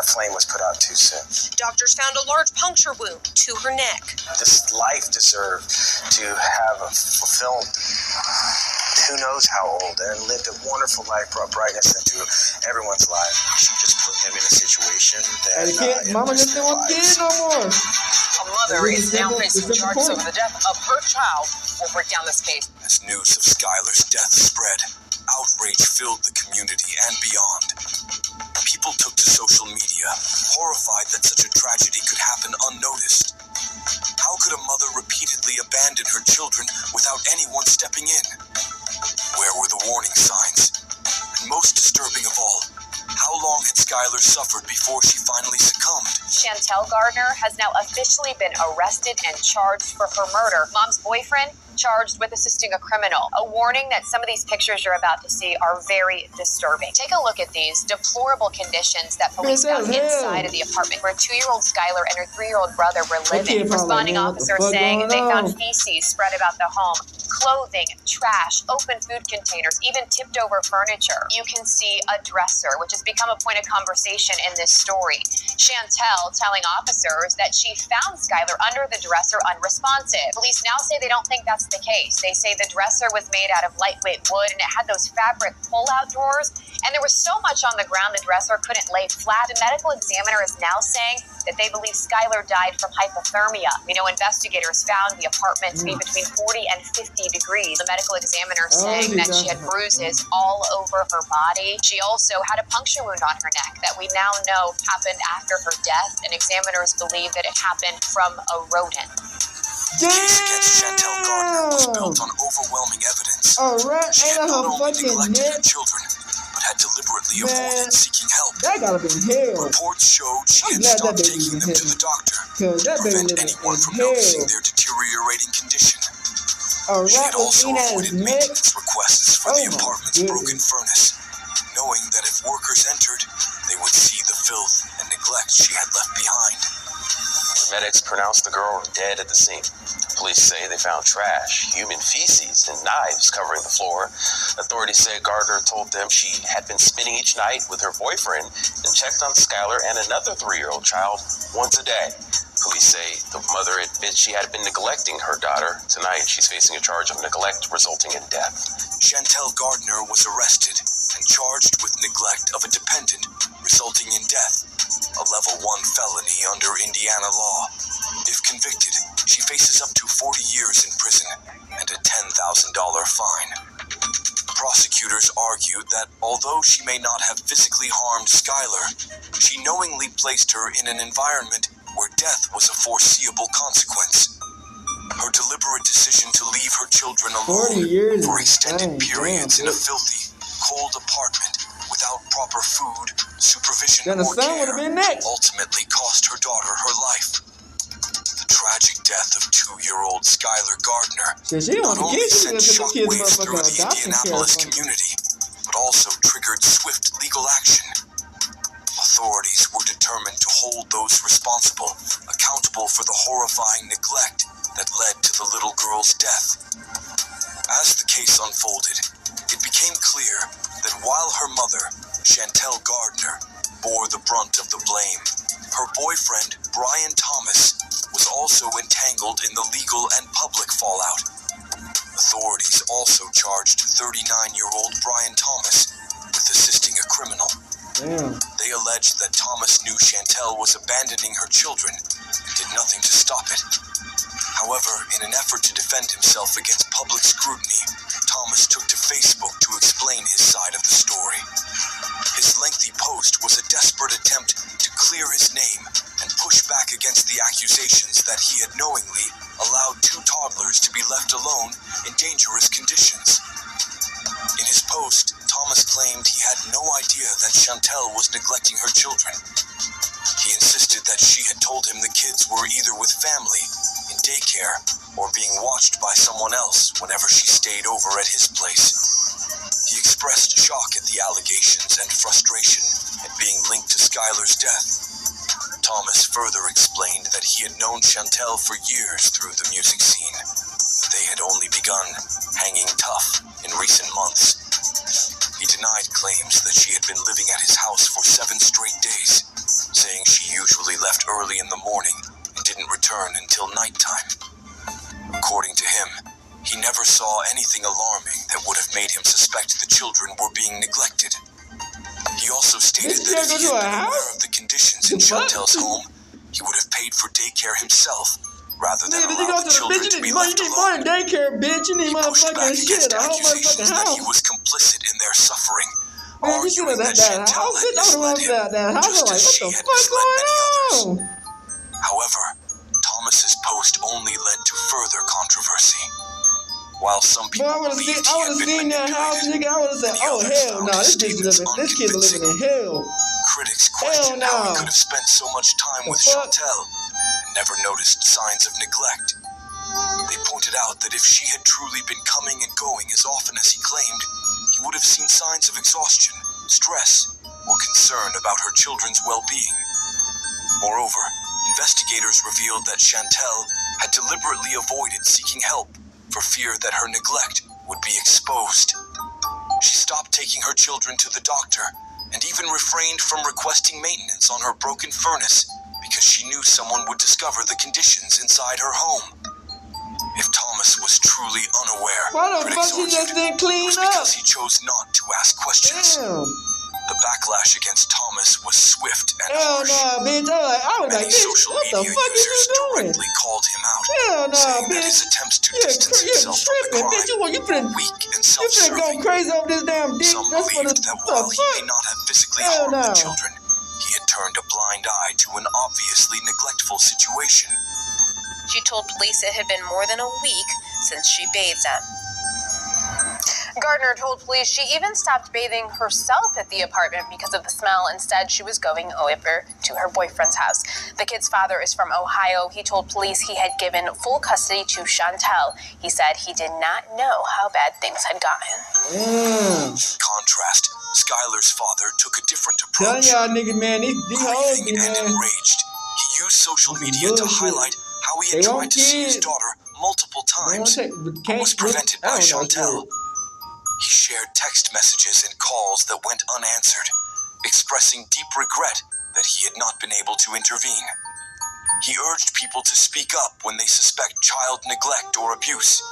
flame was put out too soon. Doctors found a large puncture wound to her neck. This life deserved to have a fulfilled 2 who knows how old, and lived a wonderful life, brought brightness into everyone's life. She just put them in a situation that Mama just don't want kids no more. A mother is now facing charges over the death of her child. We'll break down this case. As news of Skylar's death spread, outrage filled the community and beyond. People took to social media, horrified that such a tragedy could happen unnoticed. How could a mother repeatedly abandon her children without anyone stepping in? Where were the warning signs? And most disturbing of all, how long had Skylar suffered before she finally succumbed? Chantel Gardner has now officially been arrested and charged for her murder. Mom's boyfriend charged with assisting a criminal. A warning that some of these pictures you're about to see are very disturbing. Take a look at these deplorable conditions that police found inside of the apartment where 2-year-old Skylar and her 3-year-old brother were living. Responding officers saying they found feces spread about the home, clothing, trash, open food containers, even tipped over furniture. You can see a dresser, which has become a point of conversation in this story. Chantel telling officers that she found Skylar under the dresser unresponsive. Police now say they don't think that's the case. They say the dresser was made out of lightweight wood and it had those fabric pull-out drawers, and there was so much on the ground the dresser couldn't lay flat. The medical examiner is now saying that they believe Skylar died from hypothermia. We know investigators found the apartment to be between 40 and 50 degrees. The medical examiner saying that she had bruises all over her body. She also had a puncture wound on her neck that we now know happened after her death, and examiners believe that it happened from a rodent. The case against Chantel Gardner was built on overwhelming evidence. She had not only neglected her children, but had deliberately avoided seeking help. That gotta be hell. Reports showed she had stopped taking them to the doctor to prevent anyone from noticing their deteriorating condition. She had also avoided maintenance requests for the apartment's broken furnace, knowing that if workers entered, they would see the filth and neglect she had left behind. Medics pronounced the girl dead at the scene. Police say they found trash, human feces, and knives covering the floor. Authorities say Gardner told them she had been spending each night with her boyfriend and checked on Skylar and another 3-year-old child once a day. Police say the mother admits she had been neglecting her daughter. Tonight, she's facing a charge of neglect resulting in death. Chantel Gardner was arrested and charged with neglect of a dependent, resulting in death, a level 1 felony under Indiana law. If convicted, she faces up to 40 years in prison and a $10,000 fine. Prosecutors argued that although she may not have physically harmed Skylar, she knowingly placed her in an environment where death was a foreseeable consequence. Her deliberate decision to leave her children alone for extended periods in a filthy, cold apartment without proper food, supervision, or care ultimately cost her daughter her life. The tragic death of 2-year-old Skylar Gardner not only sent shockwaves through the Indianapolis community, but also triggered swift legal action. Authorities were determined to hold those responsible accountable for the horrifying neglect that led to the little girl's death. As the case unfolded, it became clear that while her mother, Chantel Gardner, bore the brunt of the blame, her boyfriend, Brian Thomas, was also entangled in the legal and public fallout. Authorities also charged 39-year-old Brian Thomas with assisting a criminal. They alleged that Thomas knew Chantel was abandoning her children and did nothing to stop it. However, in an effort to defend himself against public scrutiny, Thomas took to Facebook to explain his side of the story. His lengthy post was a desperate attempt to clear his name and push back against the accusations that he had knowingly allowed 2 toddlers to be left alone in dangerous conditions. In his post, Thomas claimed he had no idea that Chantel was neglecting her children. He insisted that she had told him the kids were either with family, in daycare, or being watched by someone else whenever she stayed over at his place. He expressed shock at the allegations and frustration at being linked to Skylar's death. Thomas further explained that he had known Chantel for years through the music scene. They had only begun hanging tough in recent months. He denied claims that she had been living at his house for 7 straight days, saying she usually left early in the morning and didn't return until nighttime. According to him, he never saw anything alarming that would have made him suspect the children were being neglected. He also stated that if he had been aware of the conditions in Chantel's home, he would have paid for daycare himself rather than allow the children to be left alone. Daycare, bitch. You need He pushed back motherfucking shit. against A whole accusations motherfucking that house. he was complicit in their suffering, Man, you should arguing have that that Chantel house. had misled him, That house. just I'm as like, she what had the fuck misled many others. going on? However, Thomas's post only led to further controversy. While some people believed he had been that house, manipulated, nigga. I would have said, many oh others hell found no, his this kid's statements living in hell. Critics questioned how he could have spent so much time with fuck? Chantel and never noticed signs of neglect. They pointed out that if she had truly been coming and going as often as he claimed, he would have seen signs of exhaustion, stress, or concern about her children's well-being. Moreover, investigators revealed that Chantel had deliberately avoided seeking help for fear that her neglect would be exposed. She stopped taking her children to the doctor and even refrained from requesting maintenance on her broken furnace because she knew someone would discover the conditions inside her home. If Thomas was truly unaware, Why the critics fuck he just argued didn't clean it was up? because he chose not to ask questions. Damn. The backlash against Thomas was swift and Hell harsh. no, bitch. I was like, Many bitch, social what the media fuck is users you doing? directly called him out, Hell no, saying that bitch. his attempts to You're distance himself from the tripping, crime bitch. You finna were weak and go self-serving. crazy over this damn dick. Some That's for the believed that while he may not have physically Hell harmed the no. children, he had turned a blind eye to an obviously neglectful situation. She told police it had been more than a week since she bathed them. Gardner told police she even stopped bathing herself at the apartment because of the smell. Instead, she was going over to her boyfriend's house. The kid's father is from Ohio. He told police he had given full custody to Chantel. He said he did not know how bad things had gotten. In contrast, Skylar's father took a different Tell approach. y'all niggas, man, these hoes Grieving be, and man. enraged, he used social media to bullshit. highlight how he They had want tried to see his kids. daughter multiple times, but was prevented by Chantel. He shared text messages and calls that went unanswered, expressing deep regret that he had not been able to intervene. He urged people to speak up when they suspect child neglect or abuse,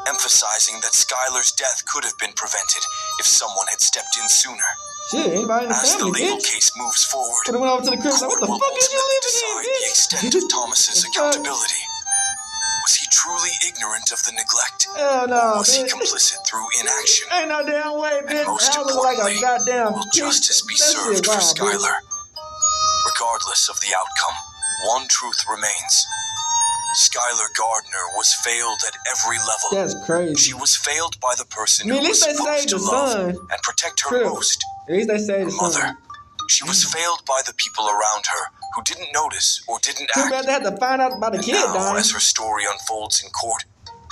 emphasizing that Skylar's death could have been prevented if someone had stepped in sooner. Shit, anybody in the As the family, legal bitch. case moves forward, Could've went over to the crib and said, what the will fuck is you ultimately living decide in, the bitch? extent of Thomas's accountability. Was he truly ignorant of the neglect? Hell no, or was he bitch. complicit through inaction? Ain't no damn way, bitch. Most I look like a importantly, goddamn will pig. justice be That served shit for wild, bitch. Skylar? Regardless of the outcome, one truth remains. Skylar Gardner was failed at every level. That's crazy. She was failed by the person I mean, who at was least they supposed saved to the love son. and protect her True. most, At least they saved her the son. mother. She was failed by the people around her who didn't notice or didn't Too act. bad they had to find out about the And kid now, dying. as her story unfolds in court,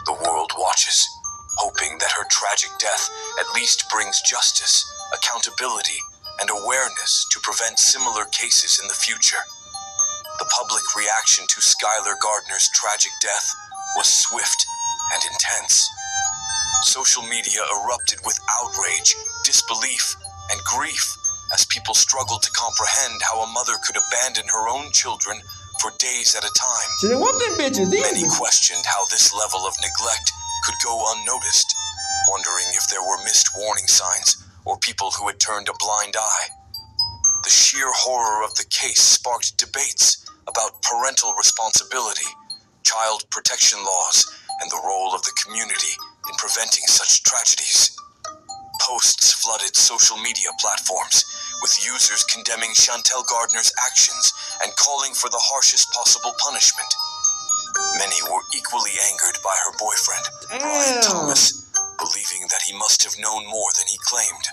the world watches, hoping that her tragic death at least brings justice, accountability, and awareness to prevent similar cases in the future. The public reaction to Skylar Gardner's tragic death was swift and intense. Social media erupted with outrage, disbelief, and grief as people struggled to comprehend how a mother could abandon her own children for days at a time. She didn't want them bitches, Many either. questioned how this level of neglect could go unnoticed, wondering if there were missed warning signs or people who had turned a blind eye. The sheer horror of the case sparked debates about parental responsibility, child protection laws, and the role of the community in preventing such tragedies. Posts flooded social media platforms, with users condemning Chantel Gardner's actions and calling for the harshest possible punishment. Many were equally angered by her boyfriend, Brian Thomas, believing that he must have known more than he claimed.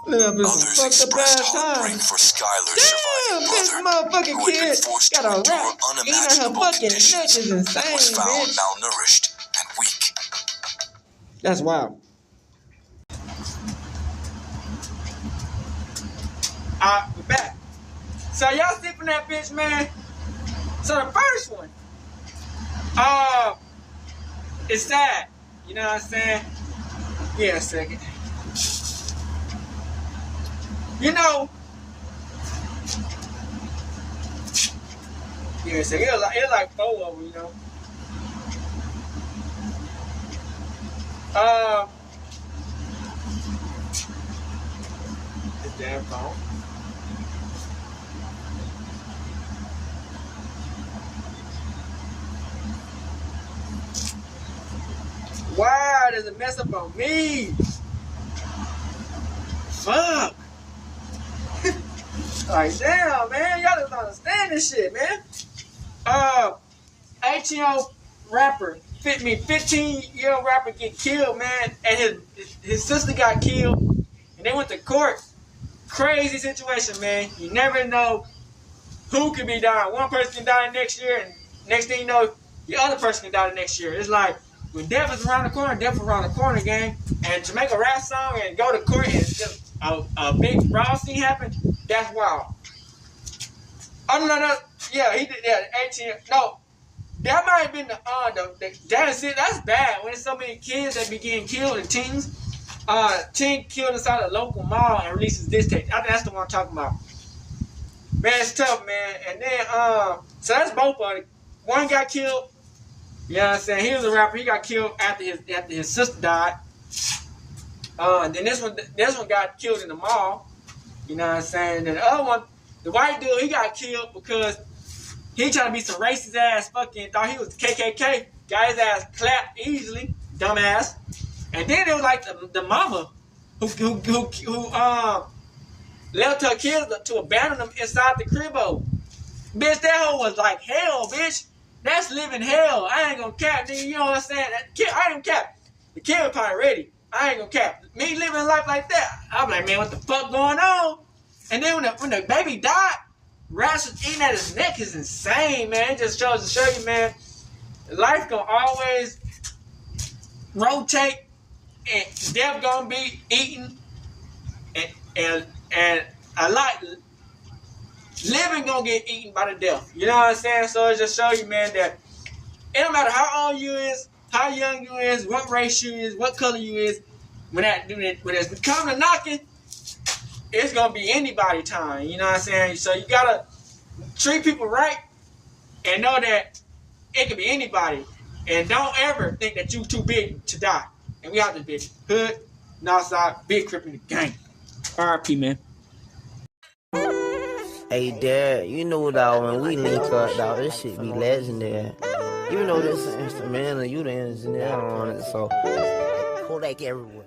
Others expressed heartbreak for Skylar's surviving brother, who had been forced to endure unimaginable conditions and was found malnourished and weak. That's wild. Alright, we're back. So y'all see from that bitch, man. So the first one, it's sad. You know what I'm saying? Yeah, a second. You know, yeah, a second. It's like 4 of them, you know. His damn phone. Wow, there's a mess up on me. Fuck. Like, damn, man. Y'all don't understand this shit, man. 18-year-old rapper, 15-year-old rapper get killed, man. And his sister got killed. And they went to court. Crazy situation, man. You never know who could be dying. One person can die next year, and next thing you know, the other person can die the next year. It's like, when death is around the corner, death is around the corner, gang. And to make a rap song and go to court and just a big raw scene happen, that's wild. Oh, no, yeah, he did that. 18, no, that might have been that's bad. When there's so many kids that be getting killed and teens. Teen killed inside a local mall and releases this tape. I think that's the one I'm talking about. Man, it's tough, man. And then, so that's both of it. One got killed. You know what I'm saying? He was a rapper. He got killed after his sister died. And then this one got killed in the mall. You know what I'm saying? And then the other one, the white dude, he got killed because he tried to be some racist ass fucking, thought he was the KKK. Got his ass clapped easily, dumbass. And then it was like the mama who left her kids to abandon them inside the cribbo. Bitch, that hoe was like hell, bitch. That's living hell. I ain't gonna cap, nigga. You know what I'm saying? I ain't gonna cap. The kid was probably ready. I ain't gonna cap. Me living life like that, I'm like, man, what the fuck going on? And then when the baby died, rats was eating at his neck is insane, man. It just shows to show you, man, life gonna always rotate, and death gonna be eaten, and a lot living gonna get eaten by the death. You know what I'm saying? So it just show you, man, that it don't matter how old you is, how young you is, what race you is, what color you is. When it's come to knocking, it's gonna be anybody time. You know what I'm saying? So you gotta treat people right and know that it could be anybody. And don't ever think that you too big to die. And we out this bitch. Hood, Northside, big crip in the gang. RIP, man. Hey, Dad, you know, dog, when we link up, dog, this shit be legendary. You know this instrumental, you the engineer on it, so Kodak everywhere.